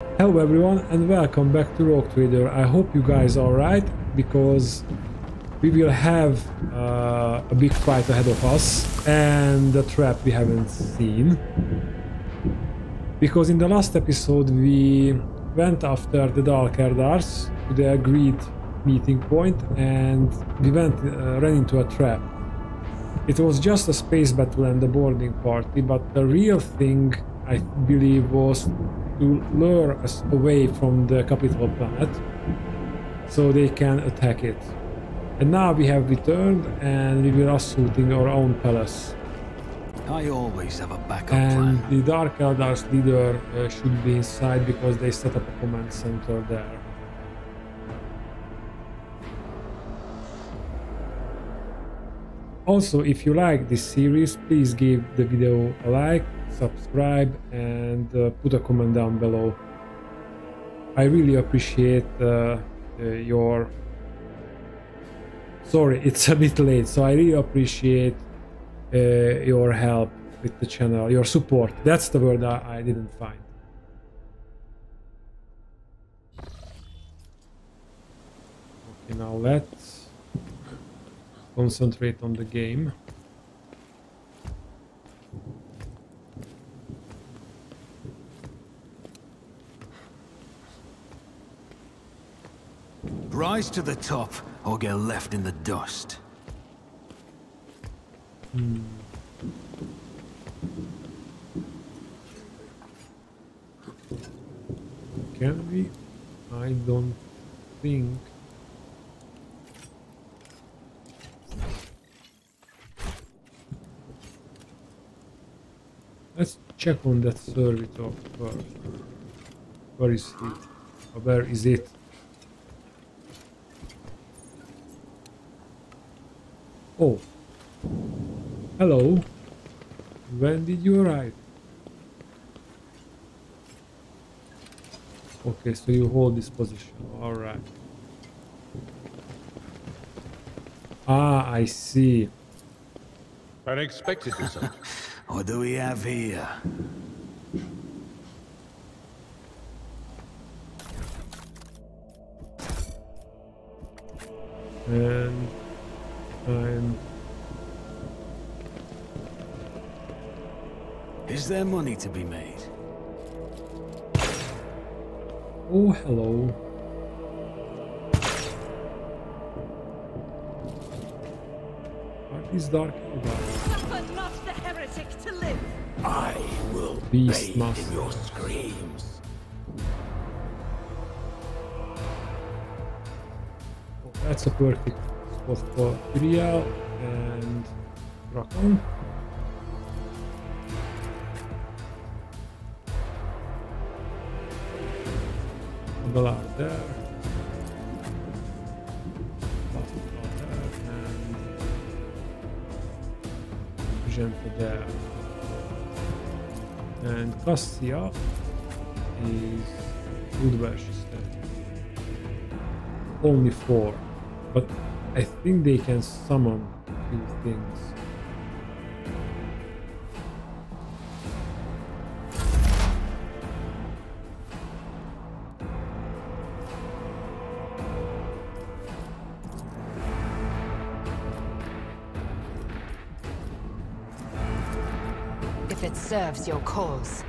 Hello everyone and welcome back to Rogue Trader. I hope you guys are right, because we will have a big fight ahead of us and a trap we haven't seen. Because in the last episode we went after the Dark Eldars to the agreed meeting point and we ran into a trap. It was just a space battle and a boarding party, but the real thing I believe was to lure us away from the capital planet so they can attack it. And now we have returned and we will assaulting our own palace. I always have a backup and plan. The Dark Eldars leader should be inside because they set up a command center there. Also, if you like this series, please give the video a like, subscribe and put a comment down below. I really appreciate your... Sorry, it's a bit late, so I really appreciate your help with the channel, your support. That's the word I didn't find. Okay, now let's concentrate on the game. Rise to the top or get left in the dust. Can we? I don't think. Let's check on that servitor first. Where is it? Or where is it? Oh. Hello. When did you arrive? Okay, so you hold this position. Alright. Ah, I see. Unexpected result. What do we have here? And Is there money to be made? oh, hello. Are these Dark Eldars? Suffer not the heretic to live. I will Beast bathe master. in your screams. Oh, that's a perfect spot for Uriel and Rakon. Bala there. Basta there and Magenta there. And Cassia is good where she's standing. Only 4, but I think they can summon a few things. If it serves your cause.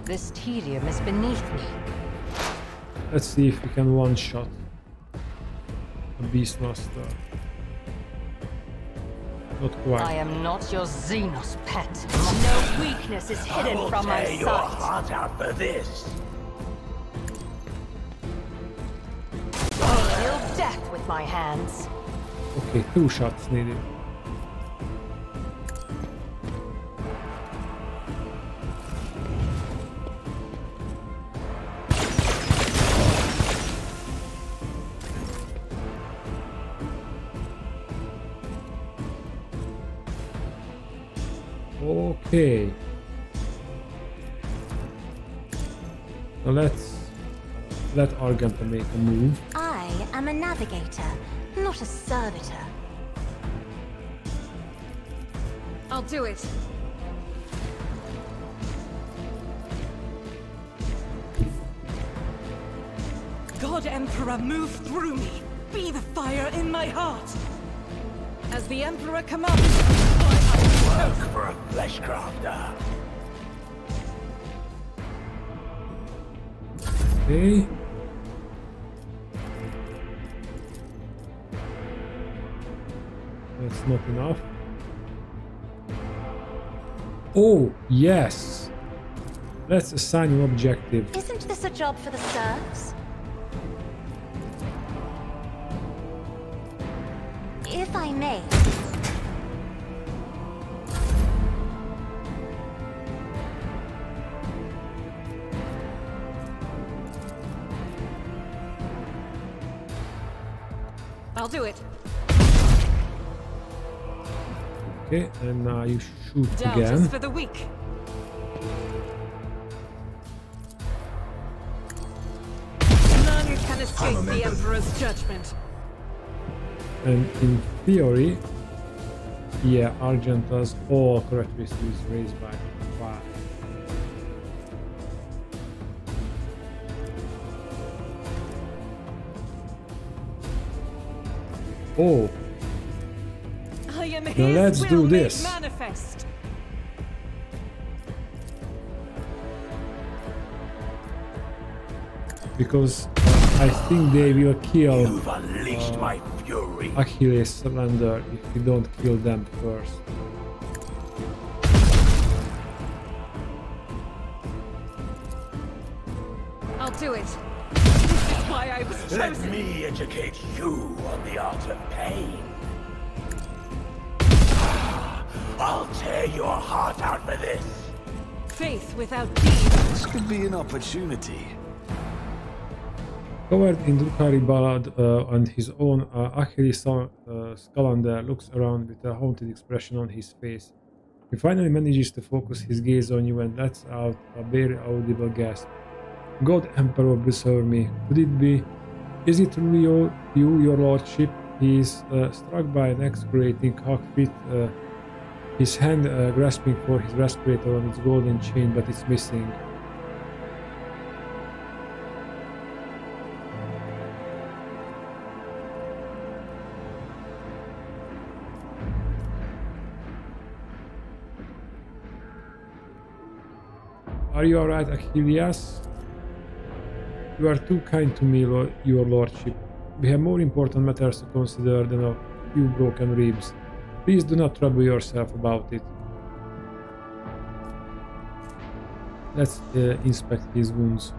This tedium is beneath me. Let's see if we can one-shot a Beastmaster. Not I quite. am not your Xenos pet. No weakness is hidden from my Tear your sight. heart out for this. I deal death with my hands. Okay, 2 shots needed. Okay. Now let's let Argenta make a move. I am a navigator, not a servitor. I'll do it. God Emperor, move through me. Be the fire in my heart. As the Emperor commands, Work for a fleshcrafter. Okay. That's not enough. Oh, yes! Let's assign an objective. Isn't this a job for the serfs? If I may. I'll do it. Okay, and now you shoot Doubt again. is for the weak. None can escape the Emperor's judgment. And in theory, yeah, Argenta's all characteristics raised by 5. Oh, I am now his let's will do made this. manifest. because I think they will kill You've unleashed my fury. Achilles Slender if we don't kill them first. I'll do it. This is why I was Let chosen. me educate you on the art of pain. I'll tear your heart out for this. Faith without deed. This could be an opportunity. Covered in Drukhari blood and his own, Achilles Scalander looks around with a haunted expression on his face. He finally manages to focus his gaze on you and lets out a barely audible gasp. God Emperor preserve me. Could it be? Is it really you, your lordship? He is struck by an excruciating cock fit, his hand grasping for his respirator on its golden chain, but it's missing. Are you alright, Achilles? You are too kind to me, your lordship. We have more important matters to consider than a few broken ribs. Please do not trouble yourself about it. Let's inspect his wounds.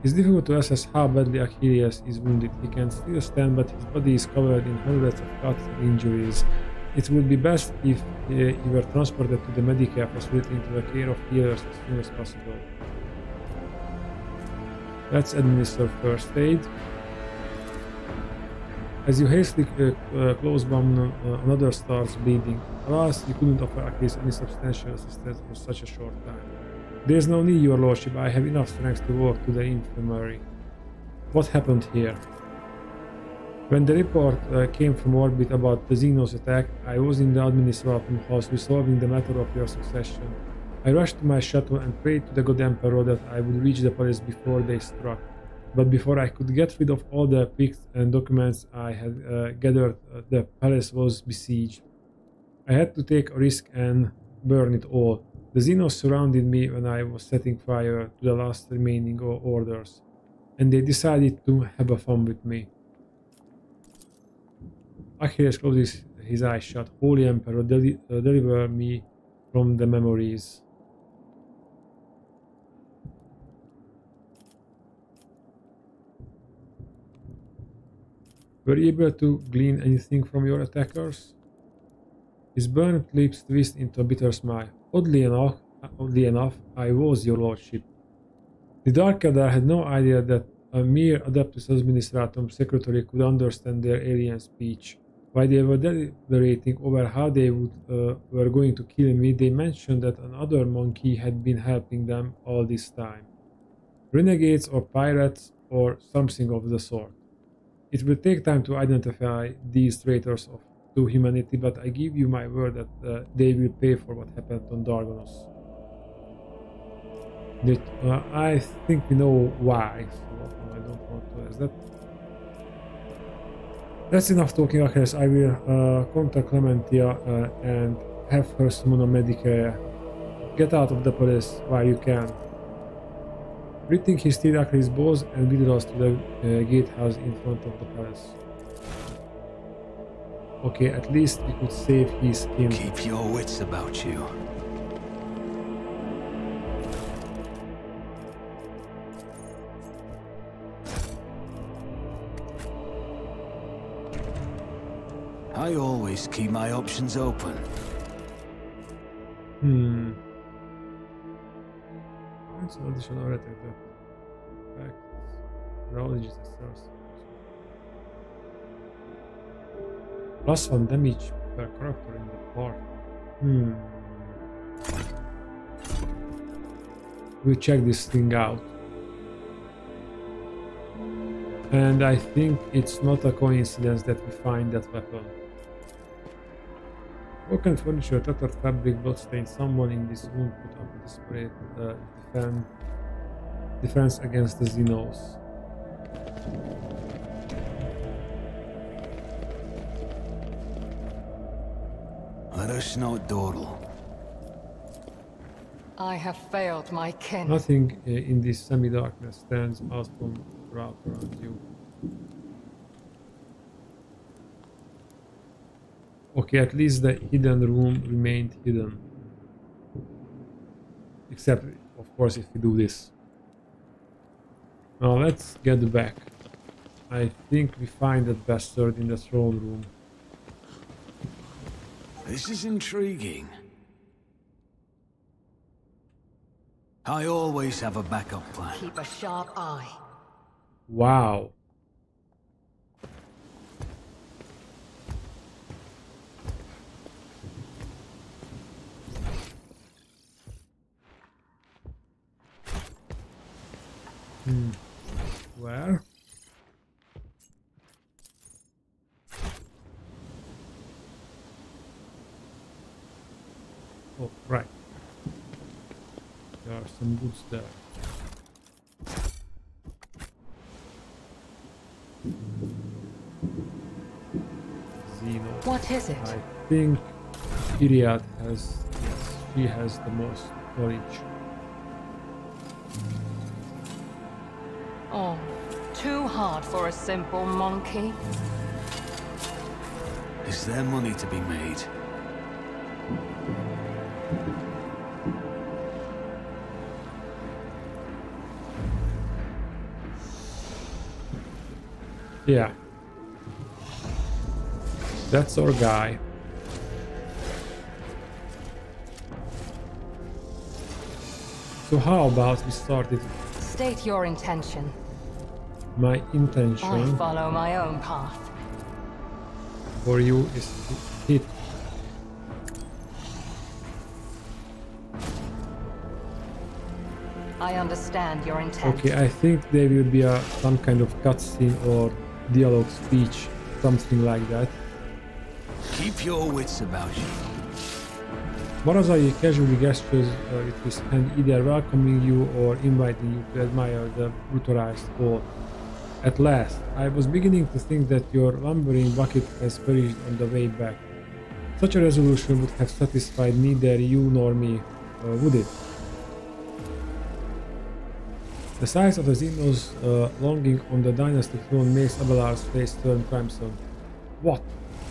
It's difficult to assess how badly Achilles is wounded. He can still stand, but his body is covered in hundreds of cuts and injuries. It would be best if he were transported to the medical facility into the care of healers as soon as possible. Let's administer first aid. As you hastily close one, another starts bleeding. Alas, you couldn't offer Achilles any substantial assistance for such a short time. There is no need, your lordship. I have enough strength to walk to the infirmary. What happened here? When the report came from orbit about the Xenos attack, I was in the administratum house resolving the matter of your succession. I rushed to my shuttle and prayed to the God Emperor that I would reach the palace before they struck. But before I could get rid of all the pics and documents I had gathered, the palace was besieged. I had to take a risk and burn it all. The Xenos surrounded me when I was setting fire to the last remaining orders, and they decided to have a fun with me. Achilles closes his eyes shut. Holy Emperor, deliver me from the memories. Were you able to glean anything from your attackers? His burnt lips twist into a bitter smile. Oddly enough, I was, your lordship. The Dark Eldar had no idea that a mere Adeptus Administratum secretary could understand their alien speech. While they were deliberating over how they were going to kill me, they mentioned that another monkey had been helping them all this time. Renegades or pirates or something of the sort. It will take time to identify these traitors to humanity, but I give you my word that they will pay for what happened on Dargonos. I think we know why, so I don't want to ask that. That's enough talking, Achilles. I will contact Clementia and have her summon a medic. Get out of the palace while you can. Rethink his steed Achilles' balls and lead us to the gatehouse in front of the palace. Okay, at least we could save his skin. Keep your wits about you. I always keep my options open. It's an additional attack. Facts. Knowledge is a source. +1 damage per character in the part. We'll check this thing out. And I think it's not a coincidence that we find that weapon. Broken furniture, tattered fabric, bloodstained. Someone in this room put up a desperate defense against the Xenos. Let us not dawdle. I have failed my kin. Nothing in this semi-darkness stands out from route around you. Okay, at least the hidden room remained hidden. Except, of course, if we do this. Now let's get back. I think we find that bastard in the throne room. This is intriguing. I always have a backup plan. Keep a sharp eye. Wow. Where? Oh, right. There are some goods there. Xeno. What is it? I think Iriad has, yes, she has the most knowledge. Oh, too hard for a simple monkey. Is there money to be made? Yeah. That's our guy. So how about we start it? State your intention. My intention I follow my own path. for you is to hit. I understand your intent. Okay, I think there will be some kind of cutscene or dialogue speech, something like that. Keep your wits about you. Marazhai casually gestures with his hand, either welcoming you or inviting you to admire the brutalized hall. At last, I was beginning to think that your lumbering bucket has perished on the way back. Such a resolution would have satisfied neither you nor me, would it? The sight of the Xenos longing on the dynasty throne makes Abelard's face turn crimson. What?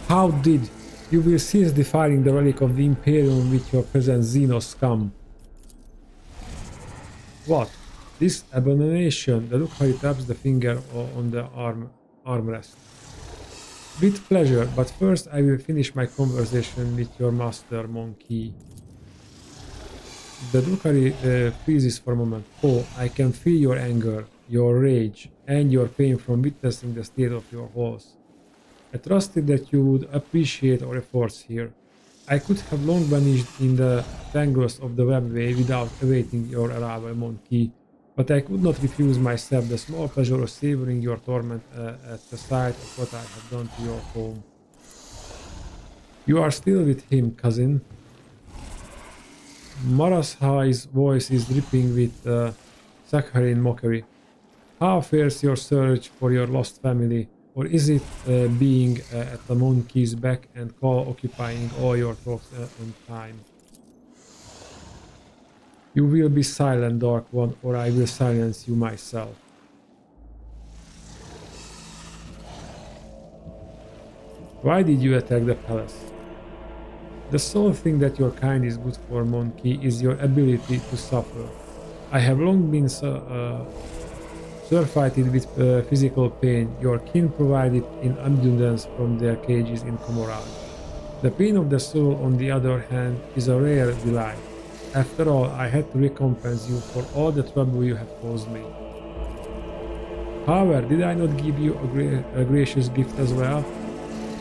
How did? You will cease defying the relic of the Imperium with your present Xenos scum. What? This abomination. The Lukhari taps the finger on the armrest. With pleasure, but first I will finish my conversation with your master, Monkey. The Lukhari freezes for a moment. Oh, I can feel your anger, your rage, and your pain from witnessing the state of your horse. I trusted that you would appreciate our efforts here. I could have long vanished in the tangles of the webway without awaiting your arrival, Monkey, but I could not refuse myself the small pleasure of savoring your torment at the sight of what I have done to your home. You are still with him, cousin. Marazhai's voice is dripping with saccharine mockery. How fares your search for your lost family? Or is it being at the monkey's beck and call occupying all your thoughts and time? You will be silent, Dark One, or I will silence you myself. Why did you attack the palace? The sole thing that your kind is good for, monkey, is your ability to suffer. I have long been surfeited with physical pain. Your kin provided in abundance from their cages in Comoran. The pain of the soul, on the other hand, is a rare delight. After all, I had to recompense you for all the trouble you have caused me. However, did I not give you a gracious gift as well?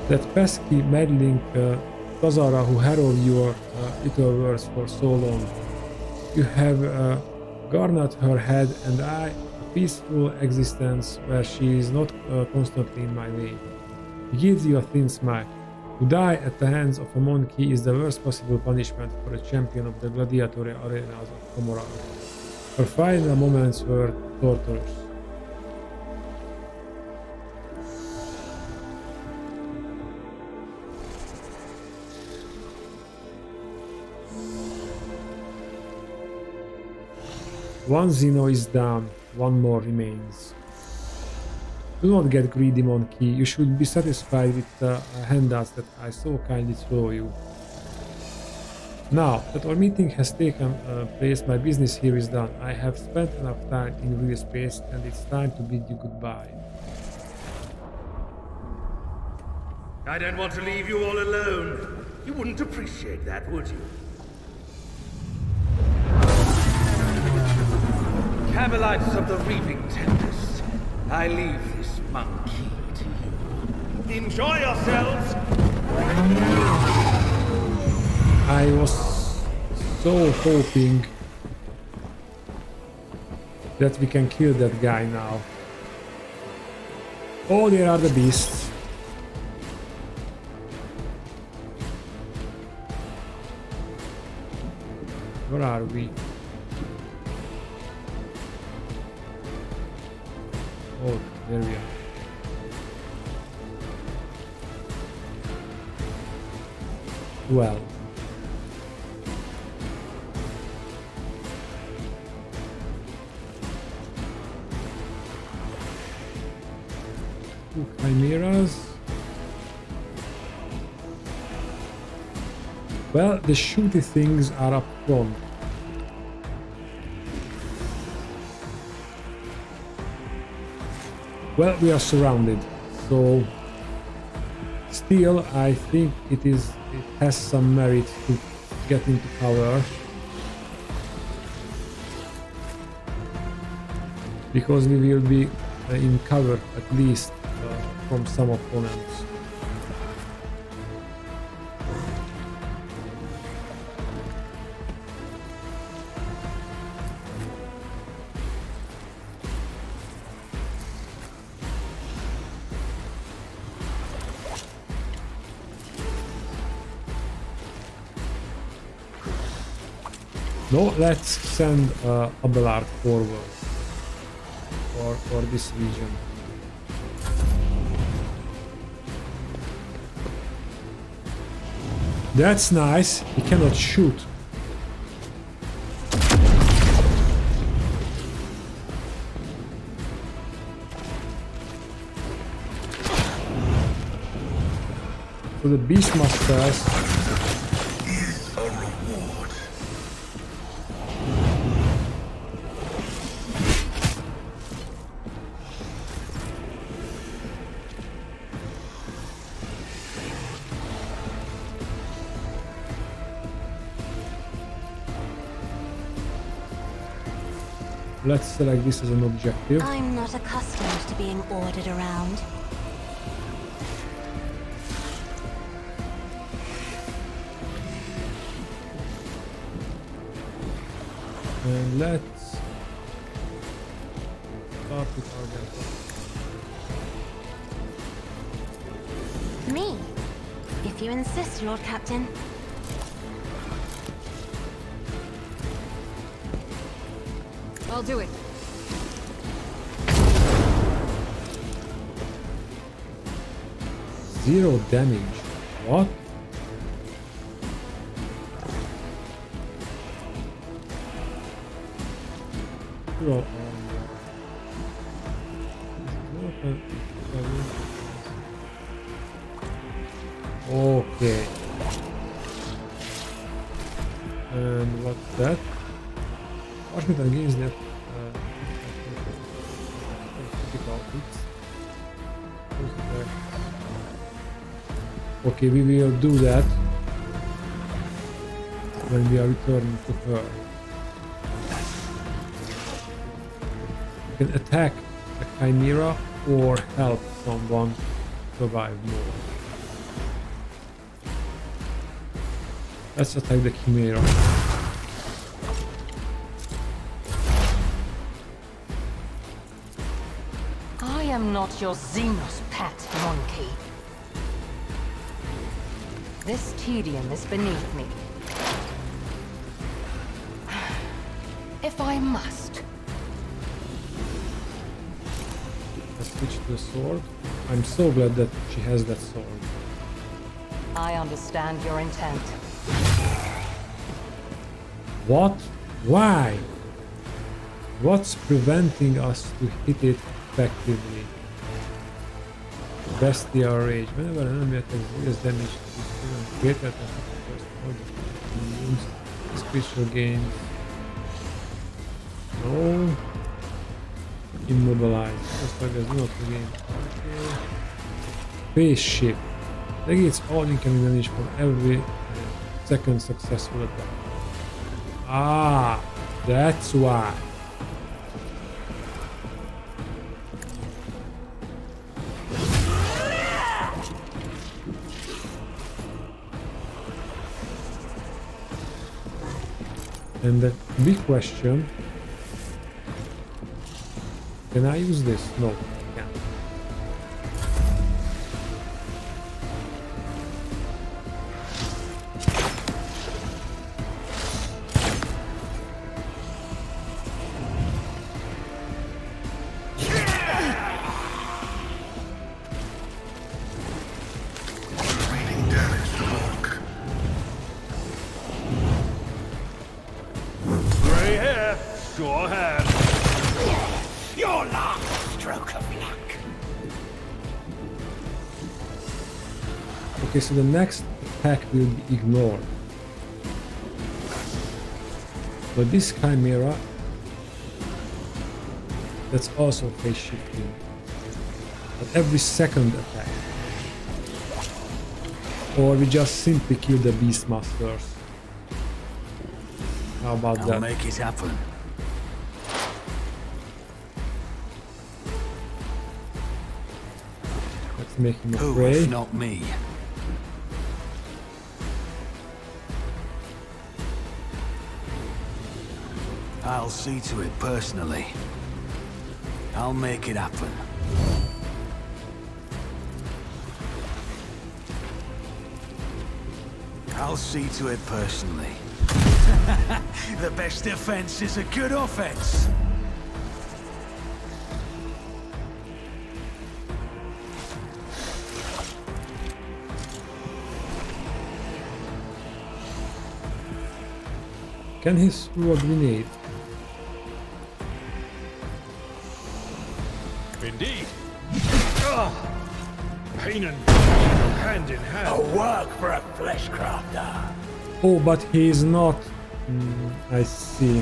That pesky, meddling Tazara who harrowed your little words for so long. You have garnered her head and I a peaceful existence where she is not constantly in my way. He gives you a thin smile. To die at the hands of a monkey is the worst possible punishment for a champion of the gladiatorial arenas of Comoran. Her final moments were torturous. One Zeno is down, one more remains. Do not get greedy, monkey. You should be satisfied with the handouts that I so kindly throw you. Now that our meeting has taken place, my business here is done. I have spent enough time in real space and it's time to bid you goodbye. I don't want to leave you all alone. You wouldn't appreciate that, would you? Cabalites of the Reaping Tempest, I leave this monkey to you. Enjoy yourselves! I was so hoping that we can kill that guy now. Oh, there are the beasts. Where are we? Oh, there we are. Well. Two chimeras. Well, the shooty things are up front. Well, we are surrounded, so still I think it has some merit to get into cover, because we will be in cover at least from some opponents. No, let's send Abelard forward for this region. That's nice. He cannot shoot. So the Beastmasters. Let's select this as an objective. I'm not accustomed to being ordered around. And let's start with our Me? If you insist, Lord Captain. I'll do it. Zero damage. What? Zero okay. And what's that? Washington gains that critical hits. Okay, we will do that when we are returning to her. You can attack a chimera or help someone survive more. Let's attack the chimera. I am not your Xenos pet, monkey. This tedium is beneath me. If I must. Let's switch to the sword. I'm so glad that she has that sword. I understand your intent. What? Why? What's preventing us to hit it effectively? Bestial rage. Whenever an enemy attacks deals damage to this human, greater than the first order use this creature gains. No. Immobilized. First target does not regain. Okay. Phase shift. Negates all incoming damage from every second successful attack. Ah, that's why. And the big question, can I use this? No, I can't. Okay, so the next attack will be ignored. But this chimera, that's also phase shifting. But every second attack. Or we just simply kill the Beastmasters. How about that? I'll make it happen. Let's make him Who, afraid. if not me? I'll see to it personally. I'll make it happen. I'll see to it personally. The best defense is a good offense. Can he throw a grenade? Indeed. Pain and hand in hand. A work for a flesh crafter. Oh, but he is not. I see.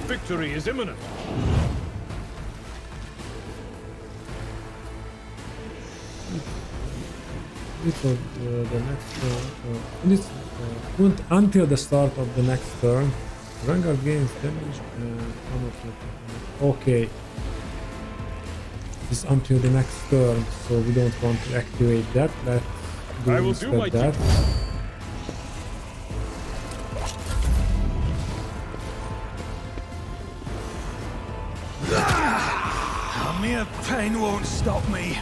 Victory is imminent. The next until the start of the next turn, Vanguard gains damage. Okay, it's until the next turn, so we don't want to activate that. Let's do instead that. Mere pain won't stop me.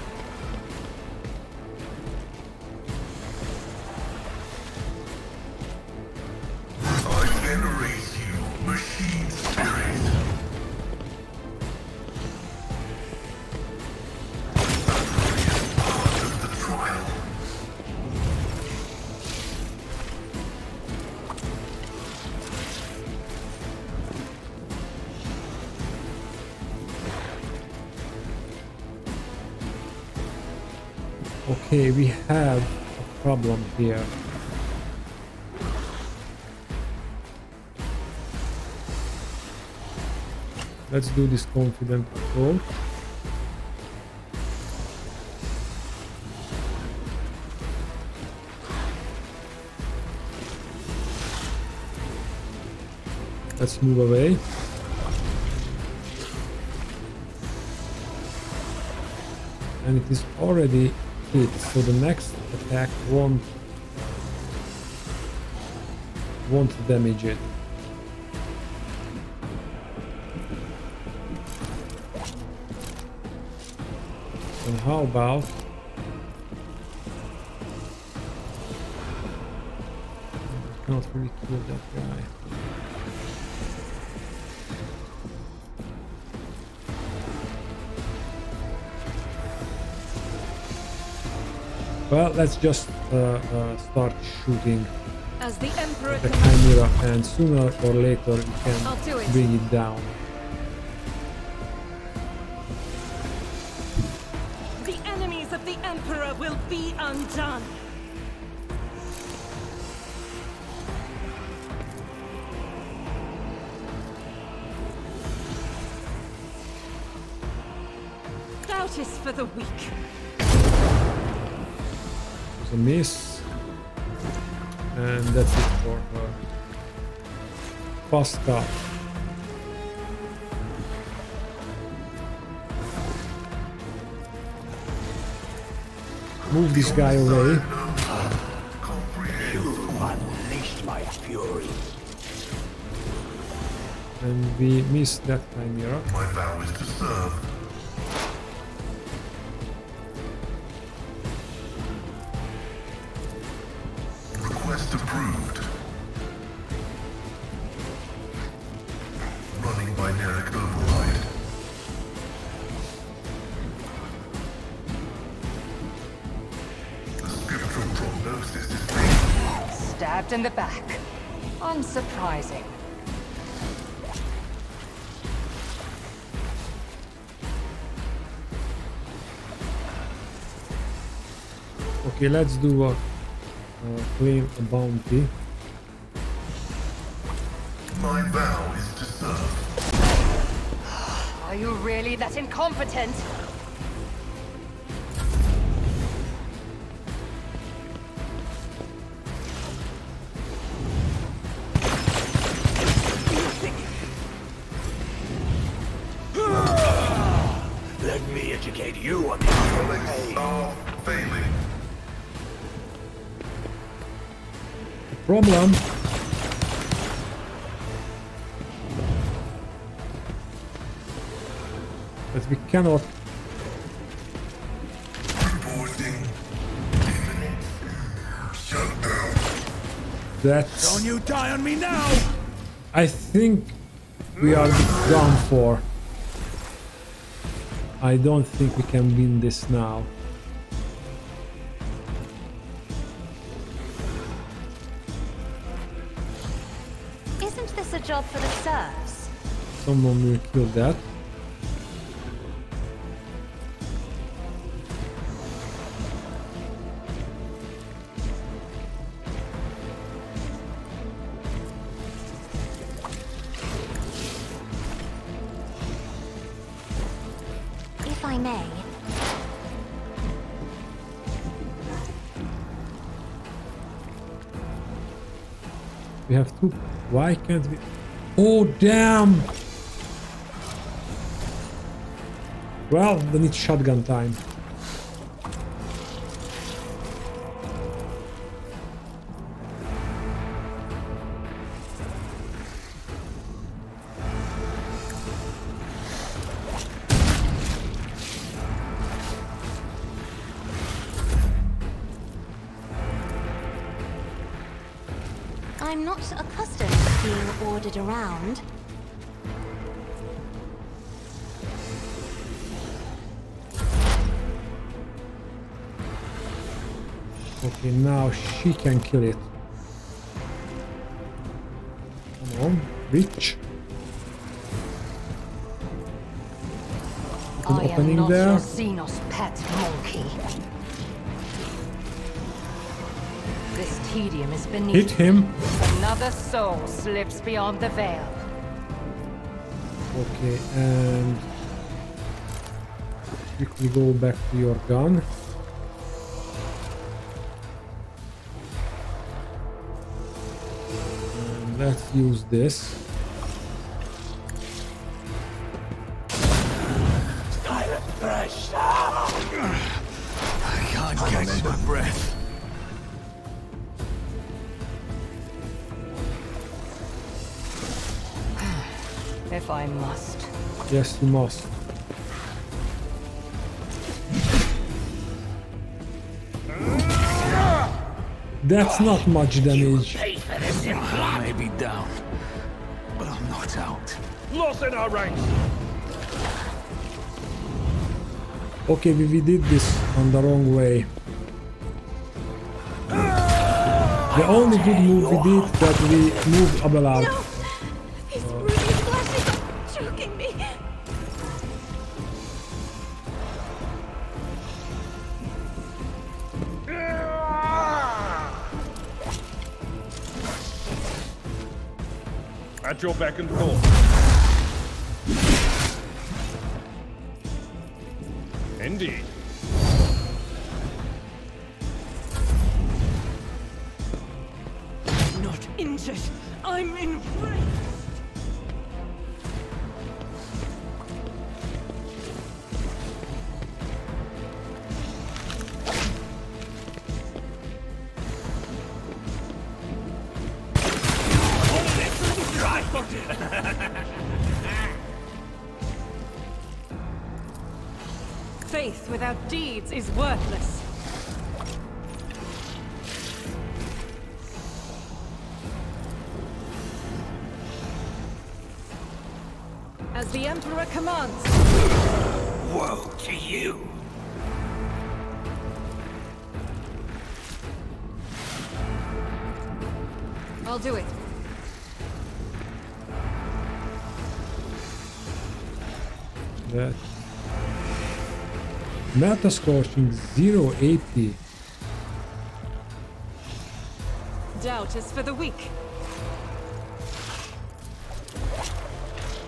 Okay, we have a problem here. Let's do this confident approach. Let's move away. And it is already hit, so the next attack won't damage it. And how about I cannot really kill that guy. Well, let's just start shooting As the Emperor the commands. Chimera, and sooner or later we I'll do can it. bring it down. The enemies of the Emperor will be undone. Doubt is for the weak. A miss, and that's it for her. Pasta. Move this guy away. You unleashed my fury. And we missed that Chimera. My vow is to serve. Request approved. Running binaric override. The scriptural prognosis is faithful. Stabbed in the back. Unsurprising. Okay, let's do a claim a bounty. My vow is to serve. Are you really that incompetent? Let me educate you on the art of pain. Are failing. Problem that we cannot Reporting imminent shutdown. that's Don't you die on me now! I think we are done for. I don't think we can win this now. Isn't this a job for the serfs? Someone will kill that. If I may. We have two. Why can't we? Oh damn! Well, then it's shotgun time. I'm not accustomed to being ordered around. Okay, now she can kill it. Come on, reach. An I am opening not there. your Xenos pet monkey. tedium is beneath Hit him. me. Another soul slips beyond the veil. Okay, and quickly go back to your gun. And let's use this. I can't catch my breath. If I must. Yes, you must. That's not much damage. I may be down, but I'm not out. Lost in our ranks. Okay, we did this on the wrong way. The only good move we did that we moved Abelard. No! These ruby flashes are choking me! At your beck and call. Indeed. Not injured. I'm enraged. Faith without deeds is worthless. As the Emperor commands. Woe to you! I'll do it. That Meta scorching 080. Doubt is for the weak.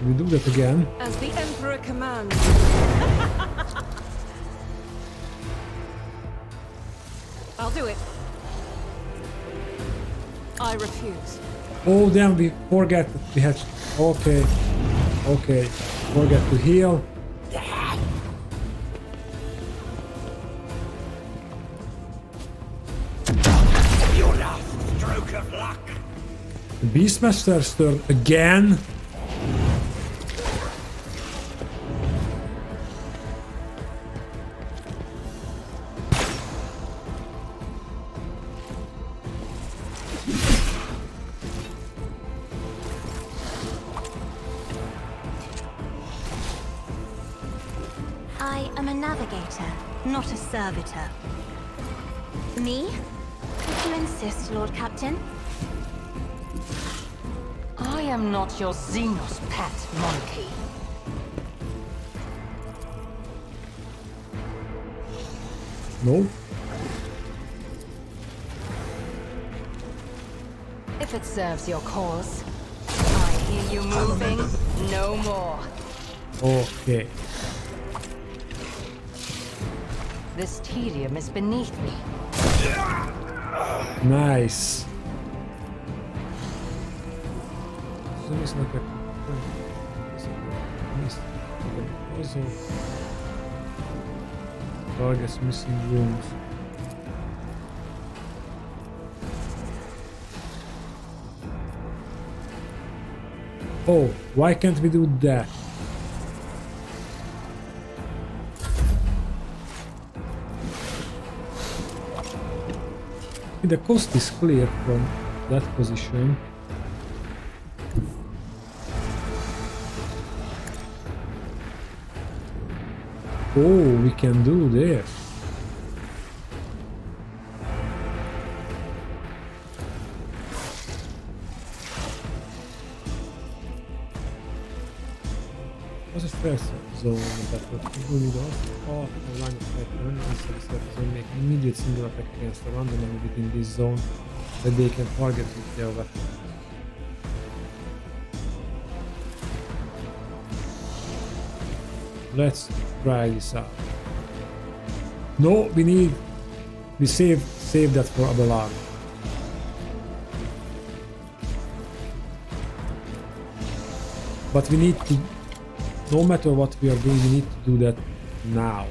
We do that again. As the Emperor commands. I'll do it. I refuse. Oh damn, we forget that we had. Okay. Okay. Forget to heal. Your last stroke of luck! Beastmaster's turn again. I am a navigator, not a servitor. Me? If you insist, Lord Captain. I am not your Xenos pet, monkey. No. If it serves your cause. I hear you moving. No more. Okay. This tedium is beneath me. Nice. Targets missing rooms. Oh, why can't we do that? The coast is clear from that position. Oh, we can do this. Was a stress zone that would only the off the line of sight when necessary step zone make immediate single attack against a random enemy within this zone. that they can target with their weapons. Let's try this out. No, we save that for Abelard. But we need to, no matter what we are doing, we need to do that now.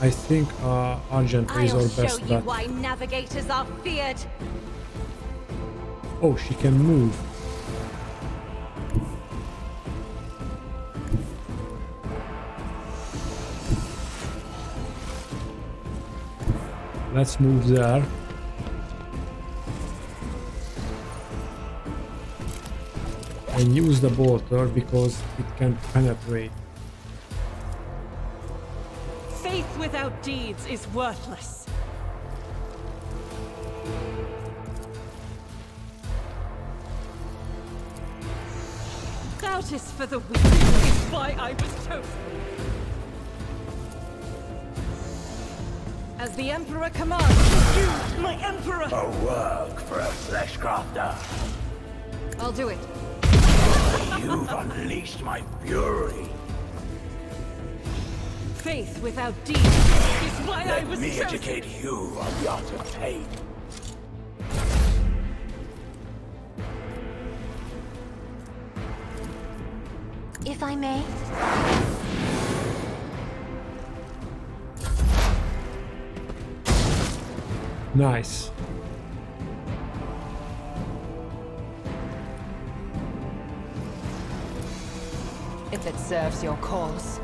I think Argenta is our best bet. I'll show you why navigators are feared. Oh, she can move. Let's move there. And use the bolter because it can penetrate. Faith without deeds is worthless. Doubt is for the weak, is why I was chosen. As the Emperor commands, you, my Emperor! A work for a flesh crafter. I'll do it. You've unleashed my fury. Faith without deeds is why I was Let me chosen. educate you on the art of pain. If I may. Nice. If it serves your cause.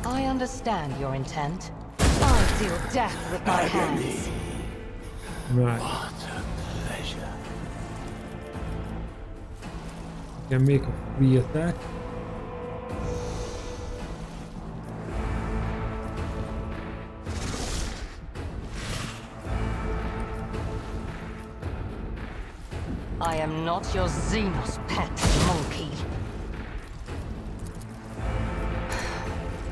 I understand your intent. I'll deal death with my hands. Right. What a pleasure. Can make a free attack. I am not your Xenos pet, monkey.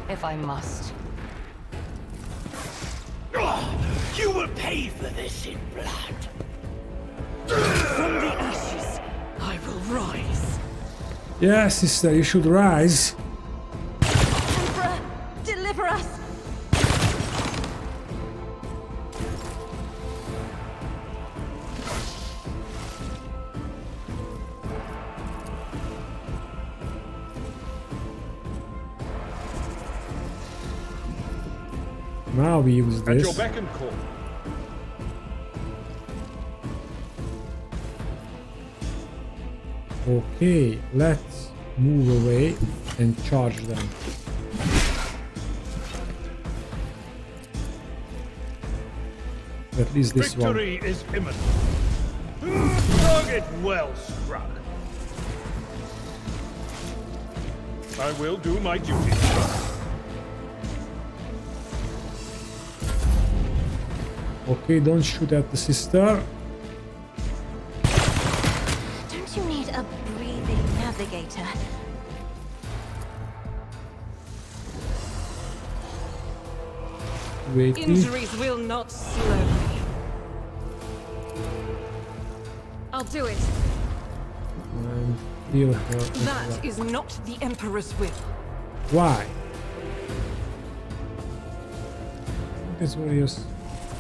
If I must. You will pay for this in blood. From the ashes, I will rise. Yeah, sister, you should rise. Emperor, deliver us! Now we use At your this. beck and call. Okay, let's move away and charge them. At least this one. Victory is imminent. Target well struck. I will do my duty. Okay, don't shoot at the sister. Don't you need a breathing navigator? Wait. Injuries will not slow me. I'll do it. And heal her. as well. That is not the Emperor's will. Why? This one is.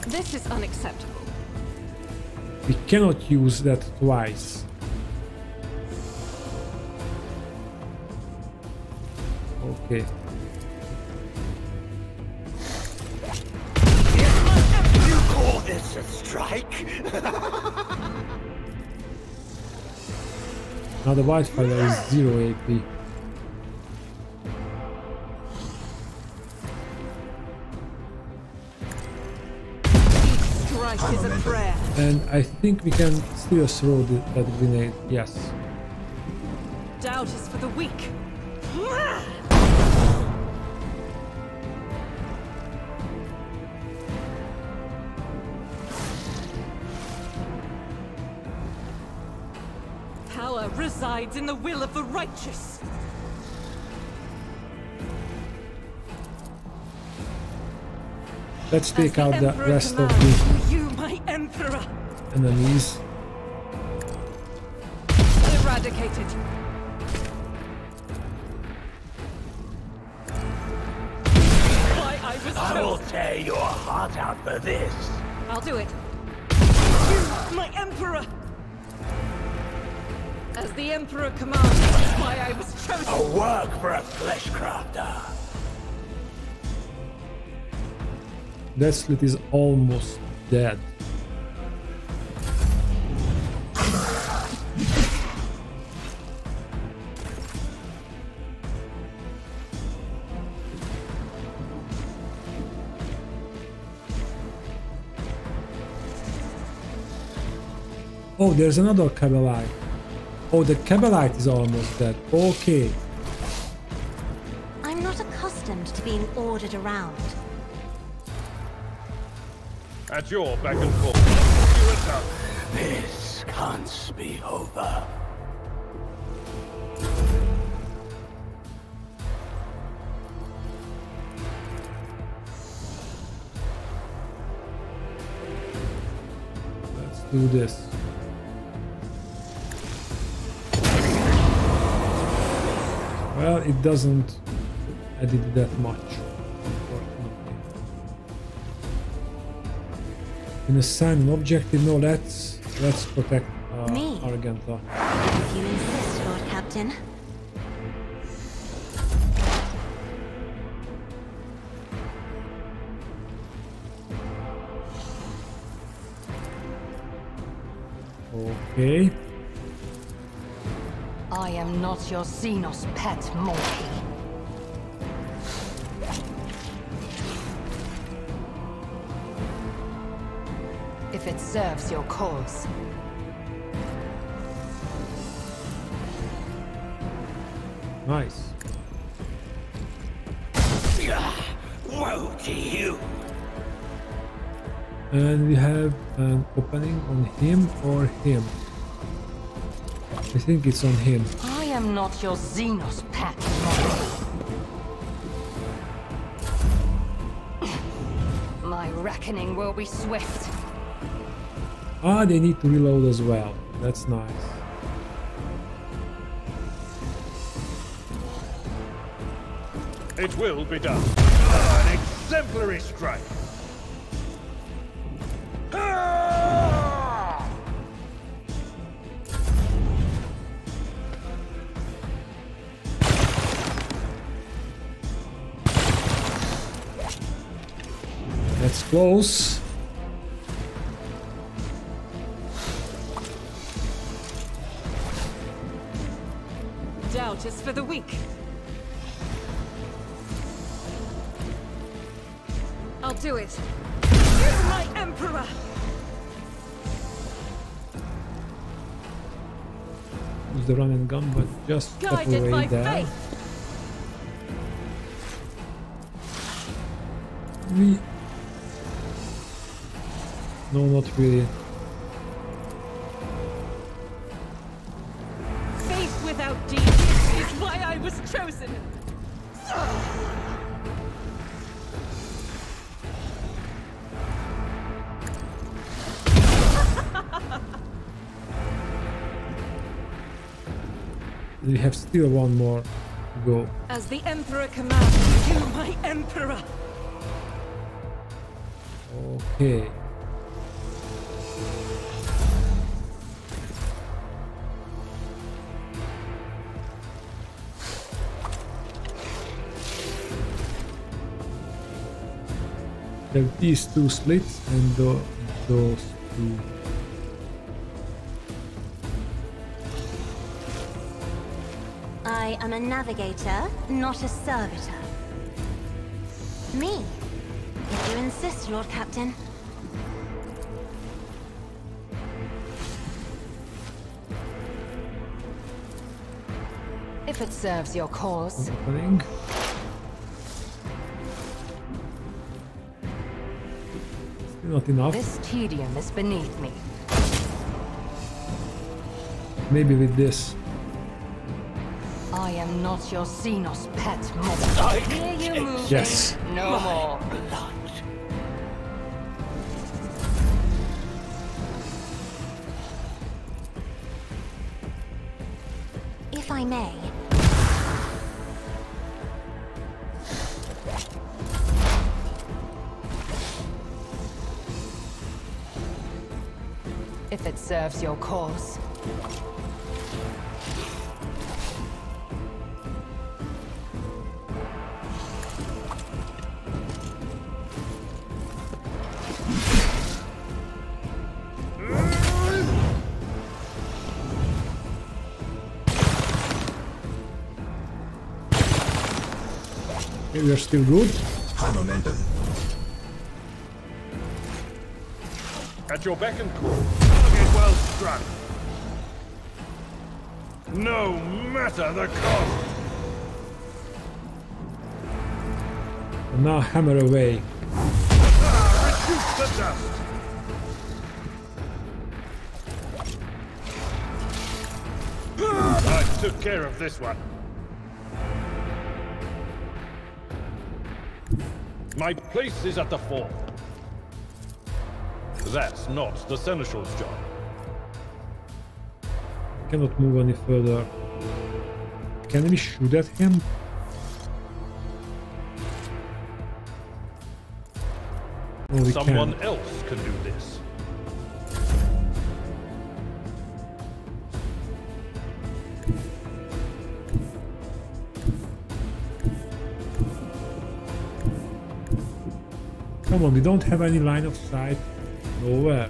This is unacceptable. We cannot use that twice. Okay. You call this a strike? Now the Wildfire is 0 AP. Each strike is a prayer. And I think we can still throw that grenade. Yes. Doubt is for the weak. Power resides in the will of the righteous. Let's take out the rest of the you, my emperor. enemies. Eradicated. Why I will tear your heart out for this. I'll do it. You, my emperor. As the emperor commands, that's why I was chosen. A work for a flesh crafter. Deathslit is almost dead. Oh, there's another Kabbalite. Oh, the Kabbalite is almost dead. Okay. I'm not accustomed to being ordered around. At your back and forth. You attack. This can't be over. Let's do this. Well, it doesn't edit that much, unfortunately. In a sign objective, no, let's protect Argenta. If you insist, Lord Captain. Okay. I am not your Xenos pet monkey. If it serves your cause. Nice. Woe to you! And we have an opening on him or him. I think it's on him. I am not your Xenos pet monkey. My reckoning will be swift. Ah, they need to reload as well. That's nice. It will be done. An exemplary strike. That's close. Doubt is for the weak. I'll do it. You're my emperor. Use the run and gun, but just step Guided away by there. faith. No, not really. Faith without deeds is why I was chosen. We have still one more to go. As the emperor commands, you, my emperor. Okay. There are these two slits and those two. I am a navigator, not a servitor. Me? If you insist, Lord Captain. If it serves your cause. Opening. Still not enough. This tedium is beneath me. Maybe with this. I am not your Xenos pet monster. Hear you moving? Yes. No more. If I may. If it serves your cause. We are still good. High momentum. At your beck and call. Target well struck. No matter the cost. And now hammer away. Reduce the dust. I took care of this one. My place is at the fore. That's not the Seneschal's job. Cannot move any further. Can we shoot at him? No, we Someone can't. else can do this. Come on, we don't have any line of sight. Nowhere.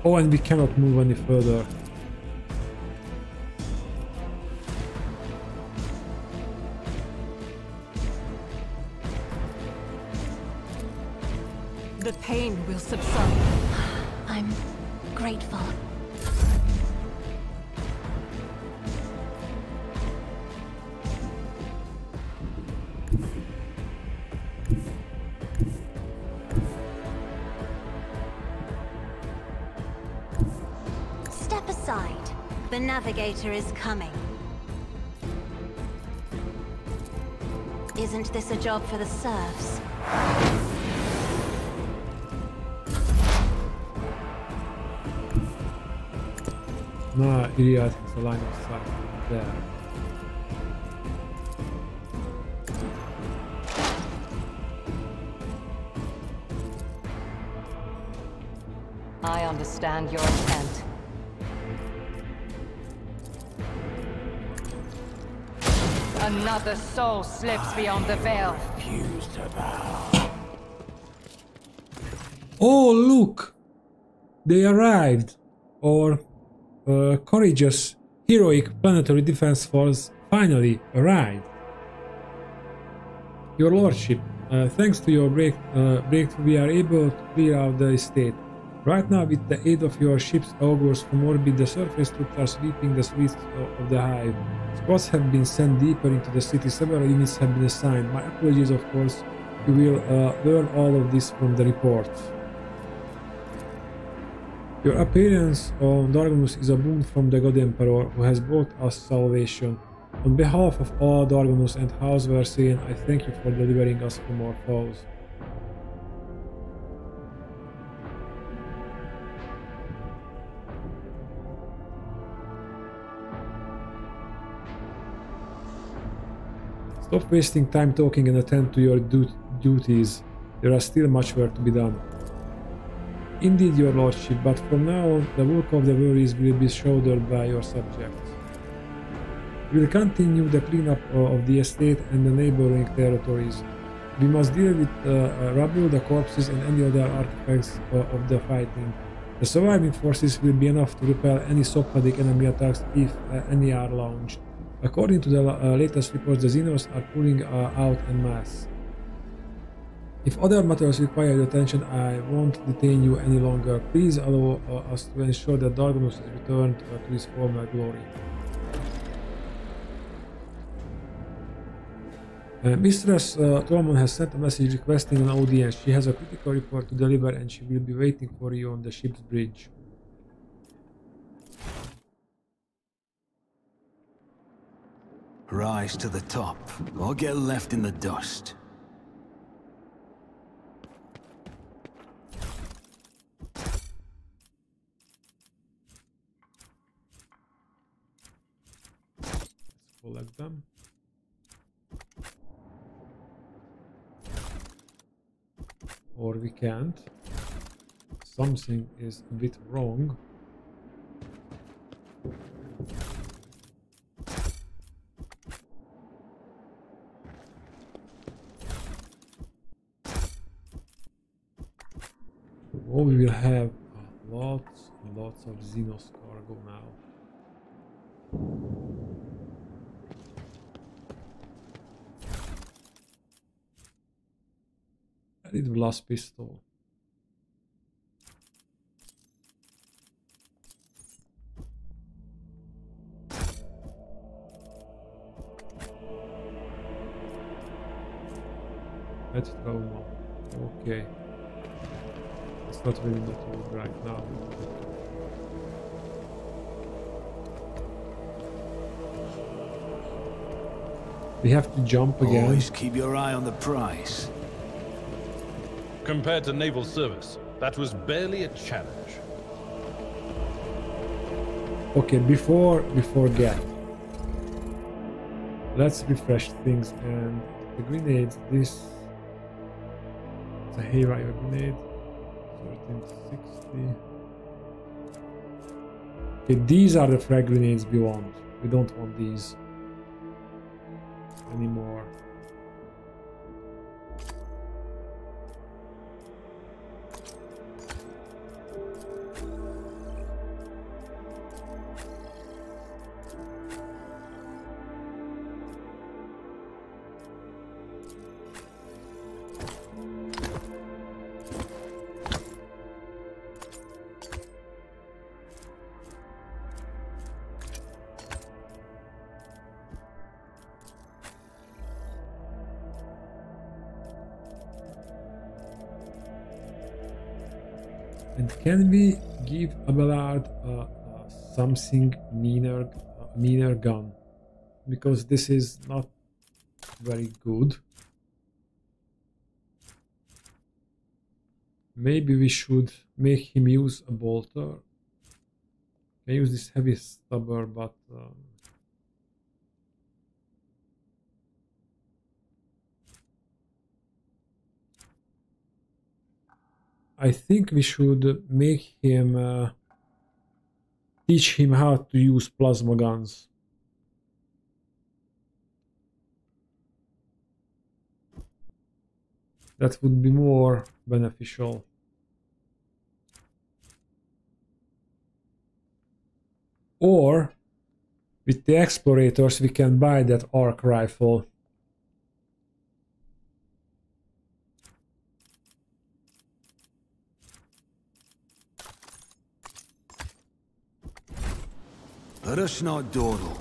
Oh, and we cannot move any further. The pain will subside. I'm grateful. Step aside. The navigator is coming. Isn't this a job for the serfs? Now Iliad has a line of sight there. I understand your intent. Another soul slips beyond the veil. Oh, look! They arrived! Our courageous, heroic planetary defense force finally arrived. Your Lordship, thanks to your breakthrough, we are able to clear out the estate. Right now, with the aid of your ship's augurs from orbit, the surface troops are sweeping the streets of the hive. Squads have been sent deeper into the city, several units have been assigned. My apologies, of course. You will learn all of this from the reports. Your appearance on Dargonus is a boon from the God Emperor, who has brought us salvation. On behalf of all Dargonus and House Versailles, I thank you for delivering us from our foes. Stop wasting time talking and attend to your duties. There is still much work to be done. Indeed, your lordship, but from now on, the work of the worries will be shouldered by your subjects. We will continue the cleanup of the estate and the neighboring territories. We must deal with rubble, the corpses, and any other artifacts of the fighting. The surviving forces will be enough to repel any Sophadic enemy attacks if any are launched. According to the latest reports, the Xenos are pulling out en masse. If other matters require your attention, I won't detain you any longer. Please allow us to ensure that Dargonus is returned to his former glory. Mistress Tolman has sent a message requesting an audience. She has a critical report to deliver and she will be waiting for you on the ship's bridge. Rise to the top, or get left in the dust. Let's collect them. Or we can't. Something is a bit wrong. Oh, we will have lots and lots of Xenos cargo now. I need blast pistol. That's trauma. Okay. It's not really not good right now. We have to jump again. Always keep your eye on the prize. Compared to naval service, that was barely a challenge. Okay, before we forget, let's refresh things. And the grenades, this is a haywire grenade, 1360. Okay, these are the frag grenades we want. We don't want these anymore. And can we give Abelard something meaner gun? Because this is not very good. Maybe we should make him use a bolter. I use this heavy stubber, but I think we should make him teach him how to use plasma guns. That would be more beneficial. Or with the explorators we can buy that arc rifle. Let us not dawdle.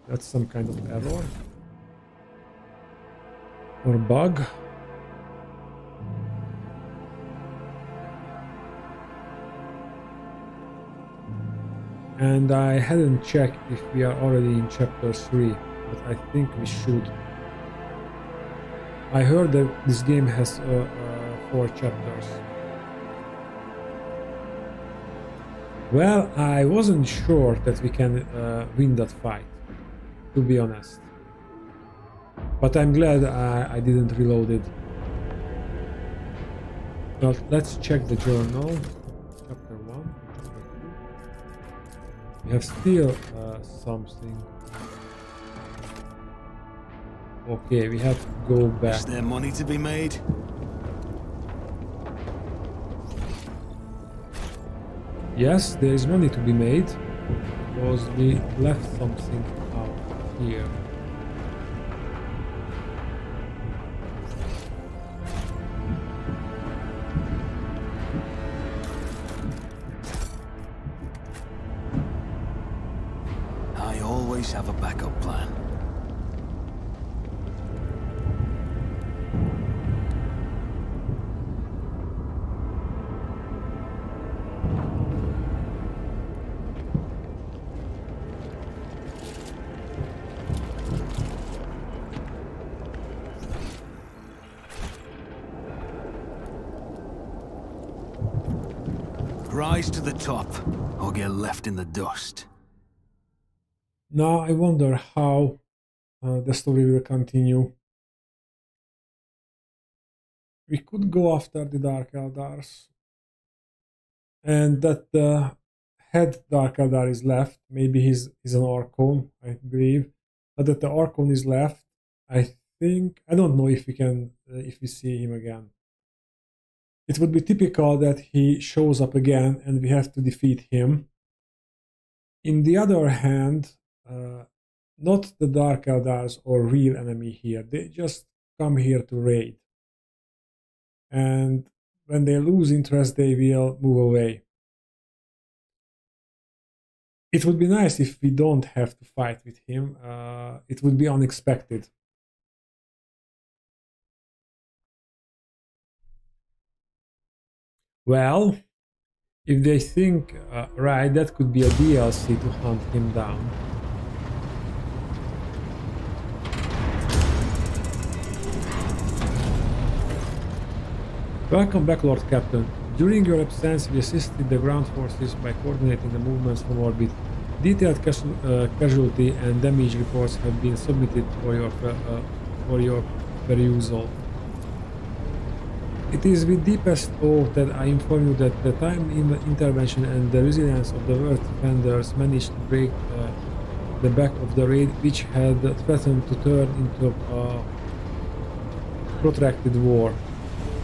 That's some kind of error or bug. And I hadn't checked if we are already in chapter 3, but I think we should. I heard that this game has 4 chapters. Well, I wasn't sure that we can win that fight, to be honest. But I'm glad I didn't reload it. Now let's check the journal. Chapter 1, chapter 2. We have still something. Okay, we have to go back. Is there money to be made? Yes, there is money to be made, because we left something out here. always have a backup plan. Rise to the top, or get left in the dust. Now I wonder how the story will continue. We could go after the Dark Eldars, and that the head Dark Eldar is left. Maybe he's an Archon, I believe, but that the Archon is left. I think I don't know if we see him again. It would be typical that he shows up again and we have to defeat him. In the other hand, not the Dark Eldars or real enemy here. They just come here to raid. And when they lose interest, they will move away. It would be nice if we don't have to fight with him. It would be unexpected. Well, if they think right, that could be a DLC to hunt him down. Welcome back, Lord Captain. During your absence, we assisted the ground forces by coordinating the movements from orbit. Detailed casualty and damage reports have been submitted for your perusal. It is with deepest awe that I inform you that the time intervention and the resilience of the Earth defenders managed to break the back of the raid, which had threatened to turn into a protracted war.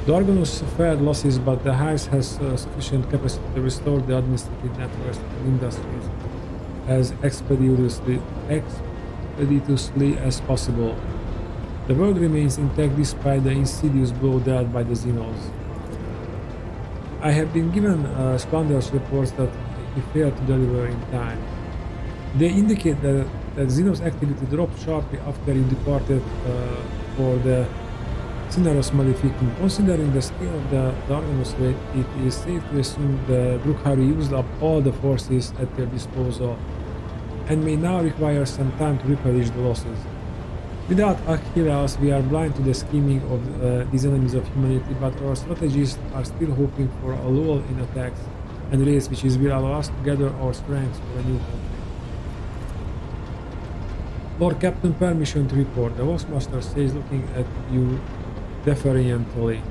The Argonauts suffered losses, but the Hive has sufficient capacity to restore the administrative networks and industries as expeditiously as possible. The world remains intact despite the insidious blow dealt by the Xenos. I have been given slanderous reports that he failed to deliver in time. They indicate that Xenos activity dropped sharply after he departed for the Cineros Maleficum. Considering the scale of the Argonauts raid, it is safe to assume the Drukhari used up all the forces at their disposal and may now require some time to replenish the losses. Without Achilles, we are blind to the scheming of these enemies of humanity, but our strategists are still hoping for a lull in attacks and raids which will allow us to gather our strengths for a new conflict. Lord Captain, permission to report. The Hoxmaster says, looking at you deferentially.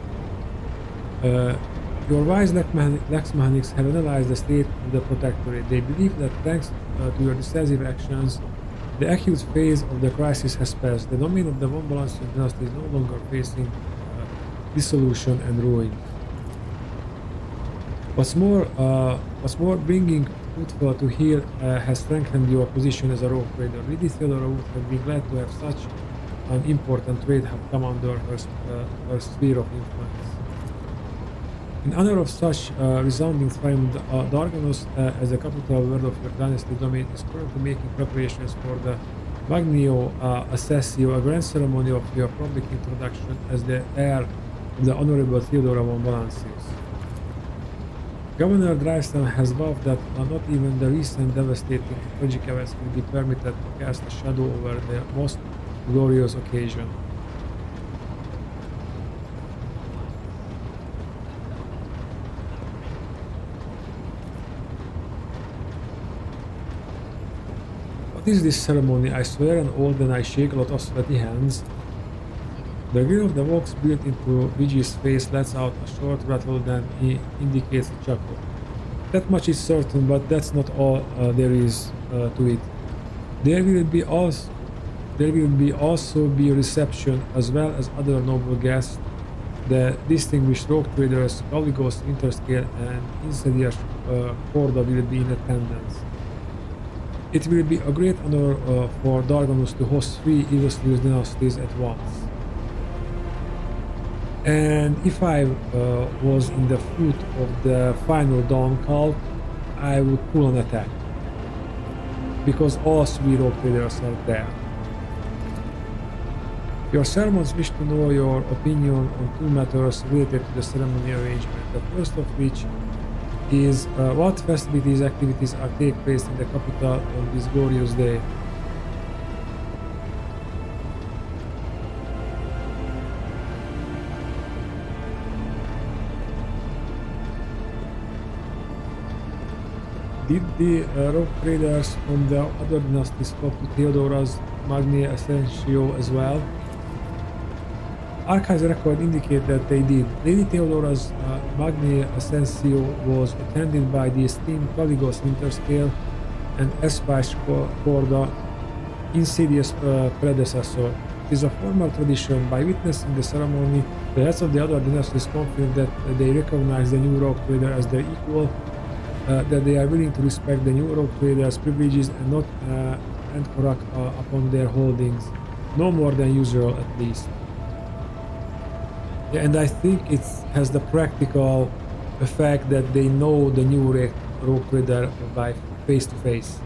Your wise Lexmanics have analyzed the state of the Protectorate. They believe that thanks to your decisive actions, the acute phase of the crisis has passed. The domain of the Von Balancian dynasty is no longer facing dissolution and ruin. What's more, bringing Utful to here has strengthened your position as a rogue trader. Lady Theodora would have been glad to have such an important trade have come under her sphere of influence. In honor of such resounding triumph, the Argonauts, as the capital word of your dynasty domain, is currently making preparations for the Magnio Assessio, a grand ceremony of your public introduction as the heir of the Honorable Theodora von Valancius. Governor Drysdale has vowed that not even the recent devastating tragic events will be permitted to cast a shadow over the most glorious occasion. What is this ceremony? I swear an oath and I shake a lot of sweaty hands. The grill of the box built into Vigi's face lets out a short rattle, then he indicates a chuckle. That much is certain, but that's not all there is to it. There will also be a reception, as well as other noble guests. The distinguished rogue traders Caligos, Interscale, and Insidious Corda will be in attendance. It will be a great honor for Dargonus to host 3 illustrious dynasties at once. And if I was in the foot of the final Dawn cult, I would pull an attack. because all 3 rogue traders are there. Your servants wish to know your opinion on 2 matters related to the ceremony arrangement. The first of which is what festivities activities are take place in the capital on this glorious day. Did the rogue traders from the other dynasties talk to Theodora's Magni Ascensio as well? Archives record indicate that they did. Lady Theodora's Magni Ascensio was attended by the esteemed Caligos Winterscale and Espice Corda, Insidious predecessor. It is a formal tradition. By witnessing the ceremony, the heads of the other dynasties confirm that they recognize the new rogue trader as their equal, that they are willing to respect the new rogue trader's privileges and not encroach upon their holdings, no more than usual at least. Yeah, and I think it has the practical effect that they know the new rogue trader by face to face.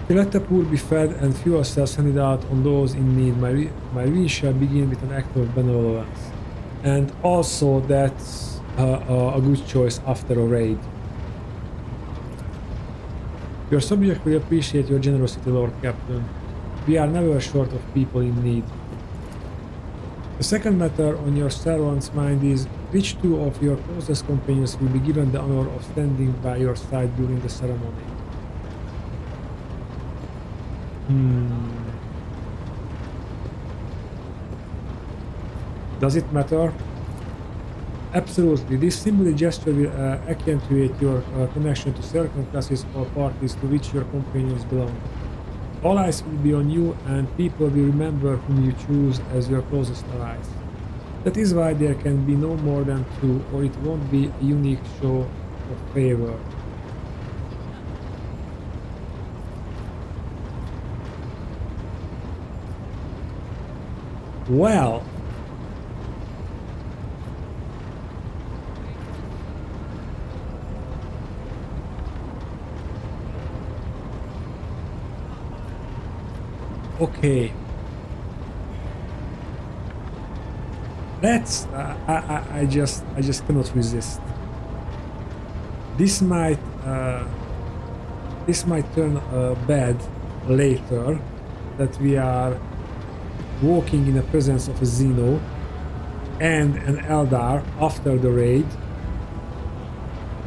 Let the poor be fed and fuel cells handed out on those in need. My reign shall begin with an act of benevolence. And also that's a good choice after a raid. Your subject will appreciate your generosity, Lord Captain. We are never short of people in need. The second matter on your servant's mind is which 2 of your closest companions will be given the honor of standing by your side during the ceremony. Does it matter? Absolutely. This symbolic gesture will accentuate your connection to certain classes or parties to which your companions belong. All eyes will be on you and people will remember whom you choose as your closest allies. That is why there can be no more than 2 or it won't be a unique show of favor. Well, okay. Let's. I just cannot resist. This might turn bad later. That we are walking in the presence of a Xeno and an Eldar after the raid.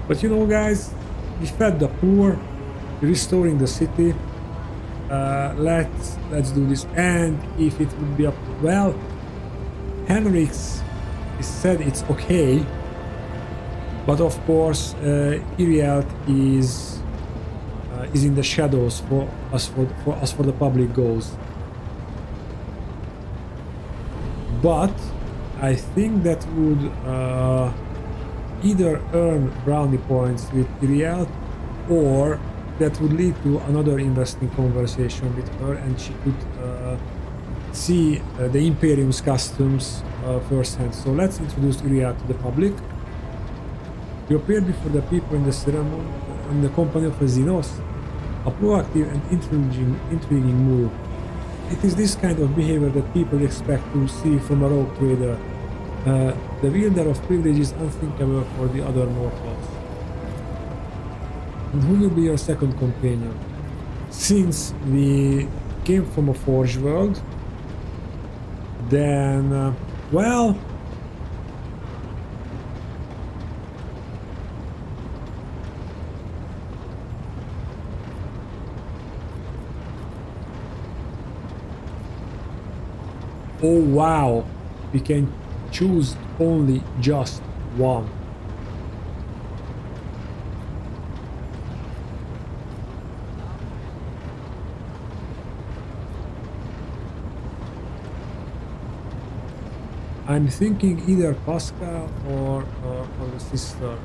But you know, guys, we fed the poor, restoring the city. Let's do this. And if it would be up, well, Henrik's said it's okay, but of course Irialt is in the shadows for the public goals. But I think that would either earn brownie points with Irialt, or that would lead to another interesting conversation with her, and she could see the Imperium's customs firsthand. So let's introduce Irialt to the public. You appeared before the people in the ceremony in the company of a Xenos, a proactive and intriguing move. It is this kind of behavior that people expect to see from a rogue trader. The wielder of privilege is unthinkable for the other mortals. And who will be your second companion? Since we came from a Forge world, then, well... Oh wow, we can choose only just one. I'm thinking either Pascal or the sister.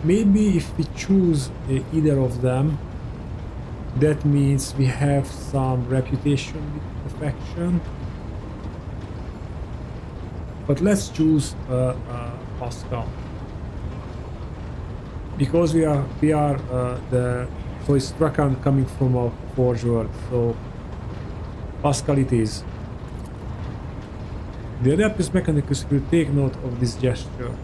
Maybe if we choose either of them, that means we have some reputation with the faction. But let's choose Pascal. because we are so it's Rakan coming from a Forge world, so Pascal it is. The Adeptus Mechanicus will take note of this gesture.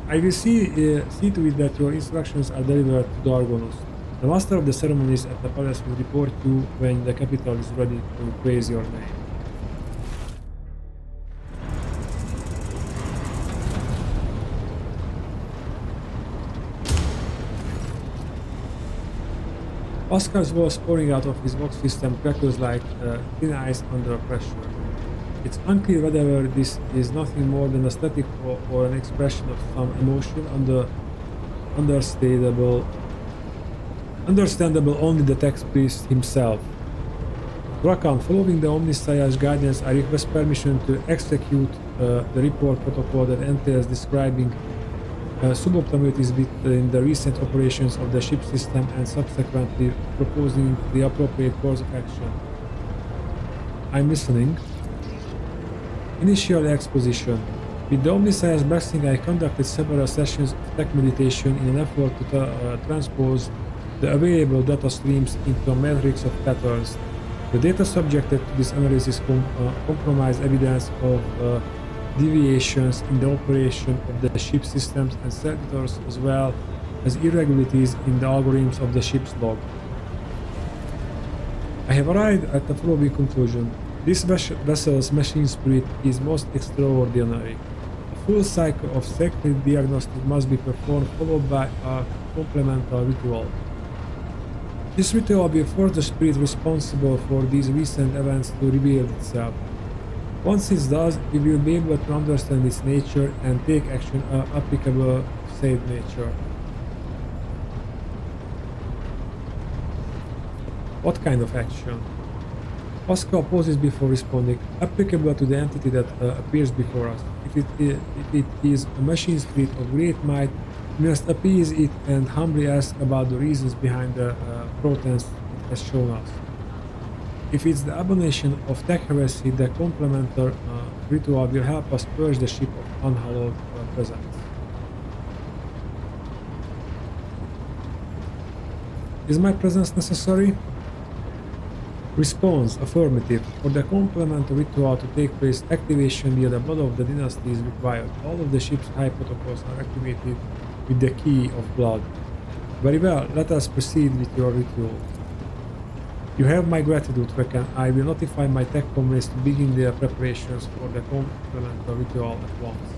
I will see to it that your instructions are delivered to Dargonus. The master of the ceremonies at the palace will report you when the capital is ready to praise your name. Pascal's voice pouring out of his vox system crackles like thin ice under pressure. It's unclear whether this is nothing more than a static or an expression of some emotion understandable only the text priest himself. Rakan, following the Omnissiah's guidance, I request permission to execute the report protocol that entails describing suboptimalities within the recent operations of the ship system and subsequently proposing the appropriate course of action. I'm listening. Initial exposition. With the Omnissiah's blessing, I conducted several sessions of tech meditation in an effort to transpose the available data streams into a matrix of patterns. The data subjected to this analysis comprise evidence of deviations in the operation of the ship systems and servitors, as well as irregularities in the algorithms of the ship's log. I have arrived at the following conclusion. This vessel's machine spirit is most extraordinary. A full cycle of sacred diagnostic must be performed, followed by a complemental ritual. This ritual will force the spirit responsible for these recent events to reveal itself. Once it does, we will be able to understand its nature and take action applicable to said nature. What kind of action? Pascal pauses before responding. Applicable to the entity that appears before us. If it is a machine spirit of great might, we must appease it and humbly ask about the reasons behind the pretense it has shown us. If it's the abomination of tech heresy, the complementary ritual will help us purge the ship of unhallowed presence. Is my presence necessary? Response: affirmative. For the complementary ritual to take place, activation via the blood of the dynasty is required. All of the ship's high protocols are activated with the key of blood. Very well, let us proceed with your ritual. You have my gratitude, Reckon. I will notify my tech comrades to begin their preparations for the complementary ritual at once.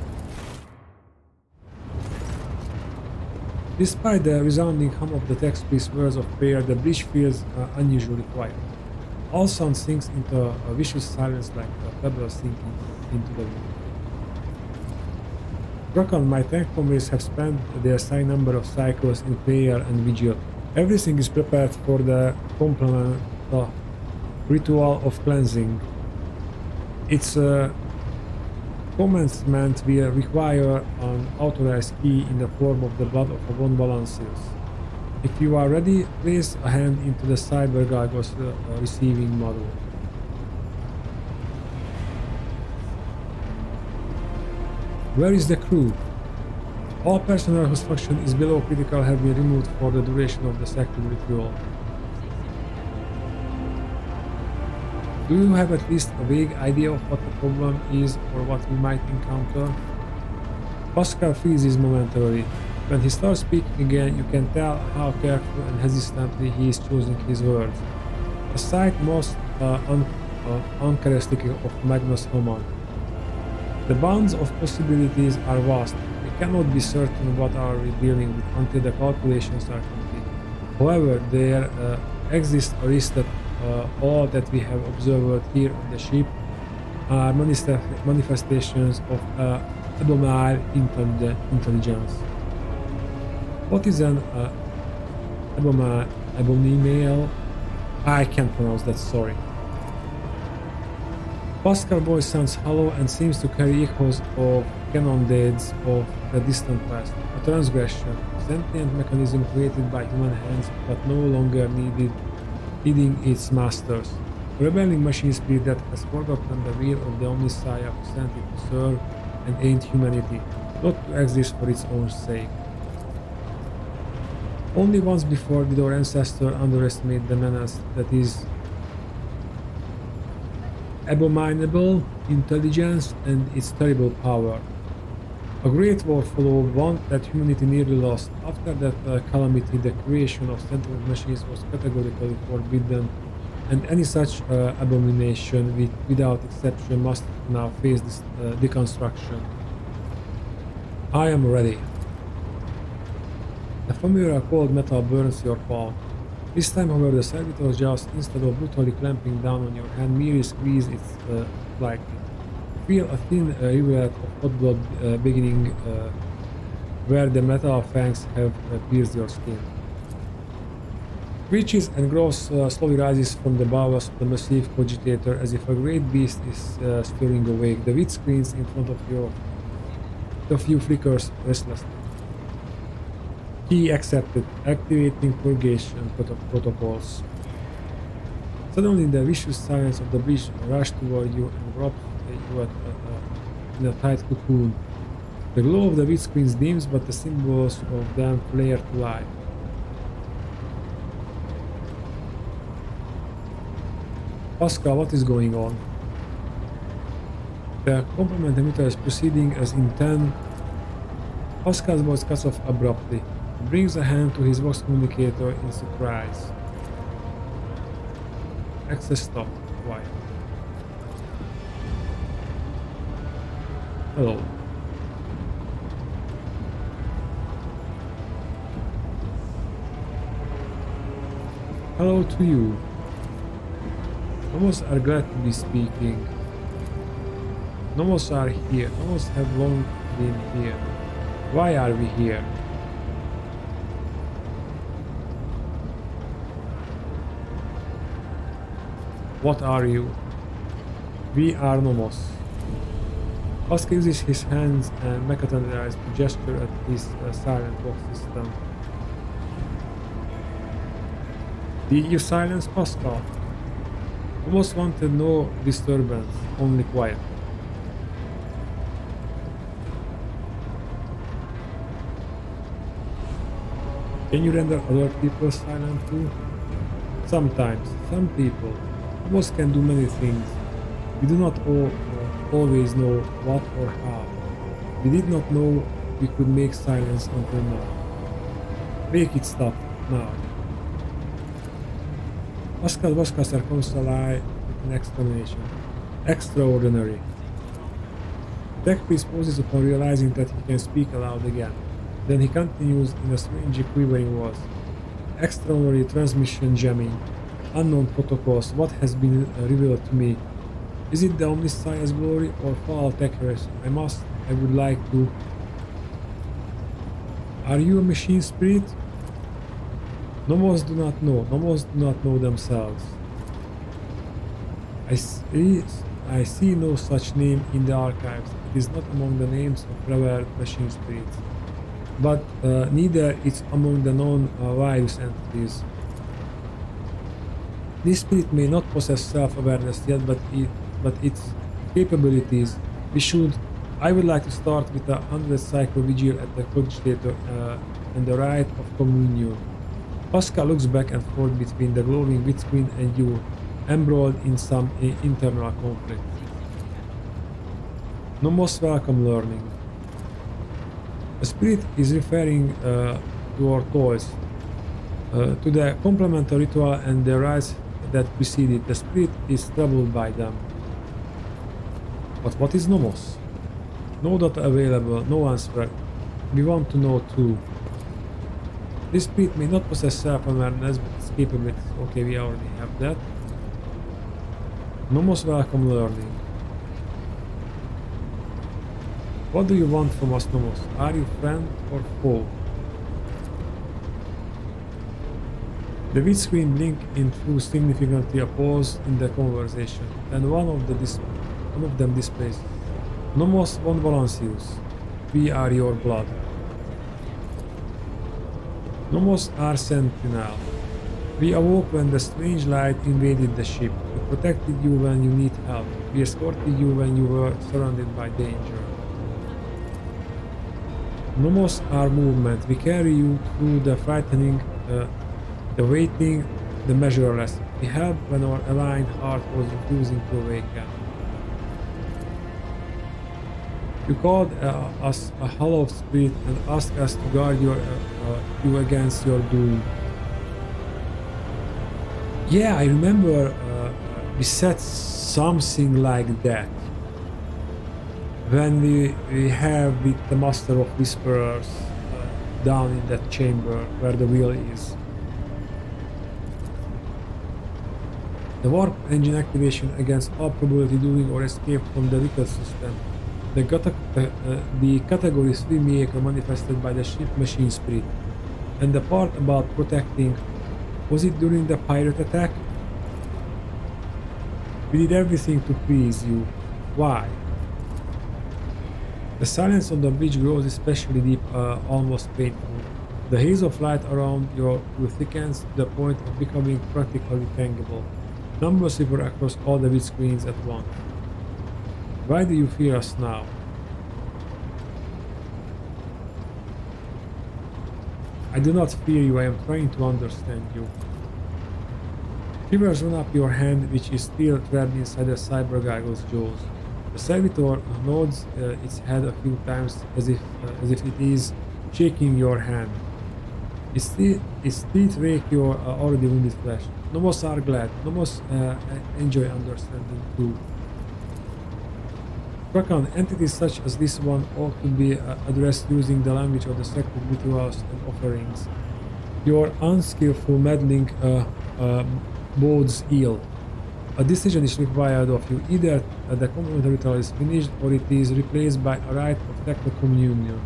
Despite the resounding hum of the text priest's words of prayer, the breach feels unusually quiet. All sound sinks into a vicious silence like a pebble sinking into the wind. Rakan, my tech comrades have spent their assigned number of cycles in prayer and vigil. Everything is prepared for the complementary ritual of cleansing. Its commencement will require an authorized key in the form of the blood of a von Valancius. If you are ready, place a hand into the Cyber Gargos receiving model. Where is the crew? All personnel whose function is below critical have been removed for the duration of the sacred ritual. Do you have at least a vague idea of what the problem is or what we might encounter? Pascal freezes momentarily. When he starts speaking again, you can tell how careful and hesitantly he is choosing his words. A sight most uncharacteristic of Magnus Homan. The bounds of possibilities are vast. We cannot be certain what are we dealing with until the calculations are complete. However, there exists a risk that all that we have observed here on the ship are manifestations of abnormal intelligence. What is an abominable? I can't pronounce that, sorry. Pascal's voice sounds hollow and seems to carry echoes of canonades of the distant past. A transgression, a sentient mechanism created by human hands but no longer needing its masters. A rebelling machine spirit that has forgotten the will of the Omnissiah who sent it to serve and aid humanity. not to exist for its own sake. Only once before did our ancestor underestimate the menace that is abominable intelligence and its terrible power. A great war followed, one that humanity nearly lost. After that calamity, the creation of sentient machines was categorically forbidden, and any such abomination, without exception, must now face this deconstruction. I am ready. The familiar cold metal burns your palm. This time, however, the servitor just, instead of brutally clamping down on your hand, merely squeezed its like feel a thin rivulet of hot blood beginning where the metal fangs have pierced your skin. Reaches and grows slowly rises from the bowels of the massive cogitator as if a great beast is stirring awake. The wheat screens in front of you flickers restlessly. Key accepted, activating purgation protocols. Suddenly the vicious silence of the breach rushed toward you and wrapped you in a tight cocoon. The glow of the wheat screens dims, but the symbols of them flare to life. Pascal, what is going on? The complement emitter is proceeding as intended. Pascal's voice cuts off abruptly. He brings a hand to his voice communicator in surprise. Access stopped. Why? Hello. Hello to you. Nomos are glad to be speaking. Nomos are here. Nomos have long been here. Why are we here? What are you? We are Nomos. Pascal uses his hands and mechanisms to gesture at his silent box system. Did you silence Pascal? Nomos wanted no disturbance, only quiet. Can you render other people silent too? Sometimes, some people. Nomos can do many things. We do not always know what or how. We did not know we could make silence until now. Make it stop, now. Pascal Boscaster comes alive with an exclamation. Extraordinary. Tech priest pauses upon realizing that he can speak aloud again. Then he continues in a strange quivering voice. Extraordinary transmission jamming. Unknown protocols. What has been revealed to me? Is it the omniscience glory or foul tech heresy? I would like to... Are you a machine spirit? Nomos do not know. Nomos do not know themselves. I see no such name in the archives. It is not among the names of revered machine spirits. But neither it's among the known virus entities. This spirit may not possess self-awareness yet, but its capabilities. I would like to start with a 100 cycle vigil at the cogitator and the rite of communion. Pascal looks back and forth between the glowing wheat screen and you, embroiled in some internal conflict. No most welcome learning. The spirit is referring to our toys, to the complementary ritual and the rites that preceded. The spirit is troubled by them. But what is Nomos? No data available, no answer. We want to know too. This spirit may not possess self-awareness, but its capabilities. Okay, we already have that. Nomos welcome learning. What do you want from us, Nomos? Are you friend or foe? The wheat screen blinked in through significantly a pause in the conversation, and one of them displays. Nomos von Valancius, we are your blood. Nomos are sentinel. We awoke when the strange light invaded the ship. We protected you when you need help. We escorted you when you were surrounded by danger. Nomos are movement. We carry you through the frightening, the waiting, the measureless. We help when our aligned heart was refusing to awaken. You called us a hollow spirit and asked us to guard you against your doom. Yeah, I remember we said something like that when we have with the Master of Whisperers down in that chamber where the wheel is. The warp engine activation against all probability during or escape from the wicked system. The category 3 vehicle manifested by the ship machine spirit. And the part about protecting, was it during the pirate attack? We did everything to please you. Why? The silence on the bridge grows especially deep, almost painful. The haze of light around you thickens to the point of becoming practically tangible. Numbers river across all the windscreens at once. Why do you fear us now? I do not fear you, I am trying to understand you. Shivers run up your hand, which is still trapped inside the cyber gargoyle's jaws. The servitor nods its head a few times as if it is shaking your hand. Its teeth rake your already wounded flesh. Nomos are glad. Nomos enjoy understanding too. Rakan, entities such as this one ought to be addressed using the language of the sacred rituals and offerings. Your unskillful meddling bodes ill. A decision is required of you. Either the complementary ritual is finished or it is replaced by a rite of techno-communion.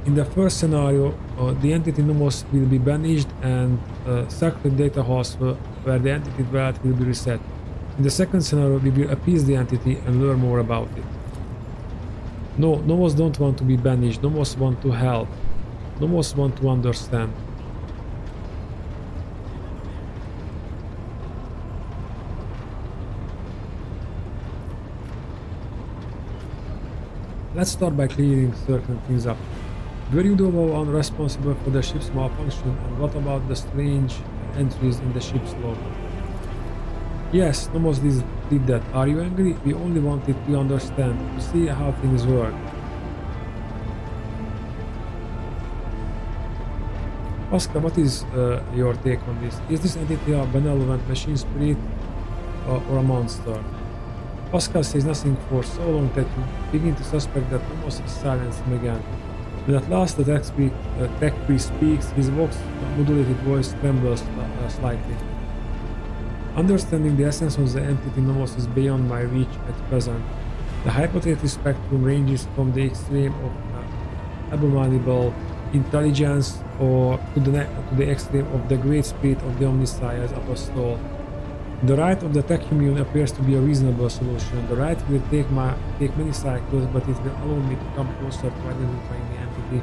In the first scenario, the entity Nomos will be banished and sacred data halls where the entity dwelt will be reset. In the second scenario, we will appease the entity and learn more about it. No, Nomos don't want to be banished. Nomos want to help. Nomos want to understand. Let's start by clearing certain things up. Were you the one responsible for the ship's malfunction, and what about the strange entries in the ship's log? Yes, Nomos did that. Are you angry? We only wanted to understand, to see how things work. Pascal, what is your take on this? Is this entity a benevolent machine spirit or a monster? Pascal says nothing for so long that you begin to suspect that Nomos is silenced him again. When at last the tech priest speaks, his modulated voice trembles slightly. Understanding the essence of the entity Nomos is beyond my reach at present. The hypothetical spectrum ranges from the extreme of abominable intelligence or to the extreme of the great spirit of the Omnissiah's apostle. The rite of the tech commune appears to be a reasonable solution. The rite will take many cycles, but it will allow me to come closer to identifying the entity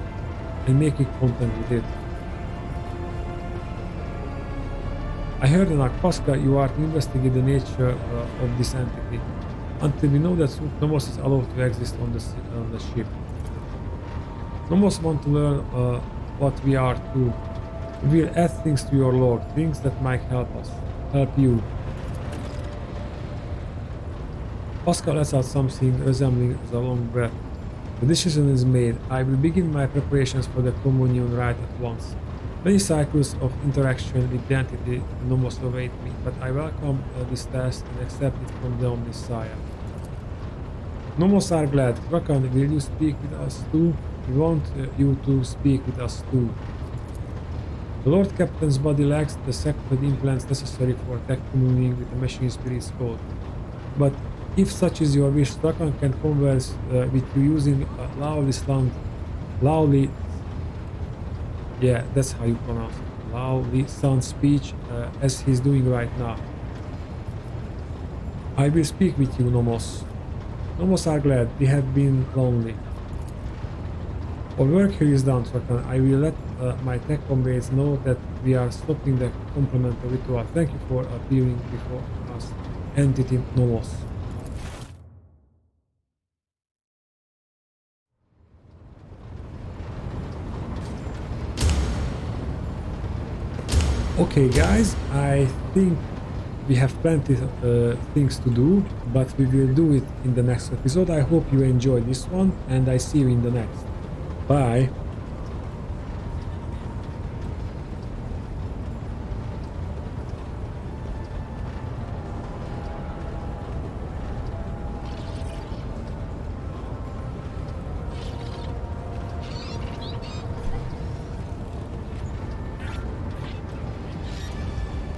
and making contact with it. I heard that Pascal, you are to investigate the nature of this entity. Until we know that Nomos is allowed to exist on the ship. Nomos want to learn what we are too. We will add things to your log, things that might help you. Pascal lets out something resembling a long breath. The decision is made. I will begin my preparations for the communion rite at once. Many cycles of interaction with the entity Nomos await me, but I welcome this task and accept it from the Omnissiah. Nomos are glad. Rakan, will you speak with us too? We want you to speak with us too. The Lord Captain's body lacks the sacred implants necessary for tech communing with the machine spirit's code. But if such is your wish, Rakan can converse with you using loudly, yeah, that's how you pronounce it, loudly sound speech as he's doing right now. I will speak with you, Nomos. Nomos are glad. We have been lonely. Our work here is done, Rakan. I will let my tech comrades know that we are stopping the complementary ritual. Thank you for appearing before us, Entity Nomos. Okay guys, I think we have plenty of things to do, but we will do it in the next episode. I hope you enjoyed this one, and I see you in the next. Bye!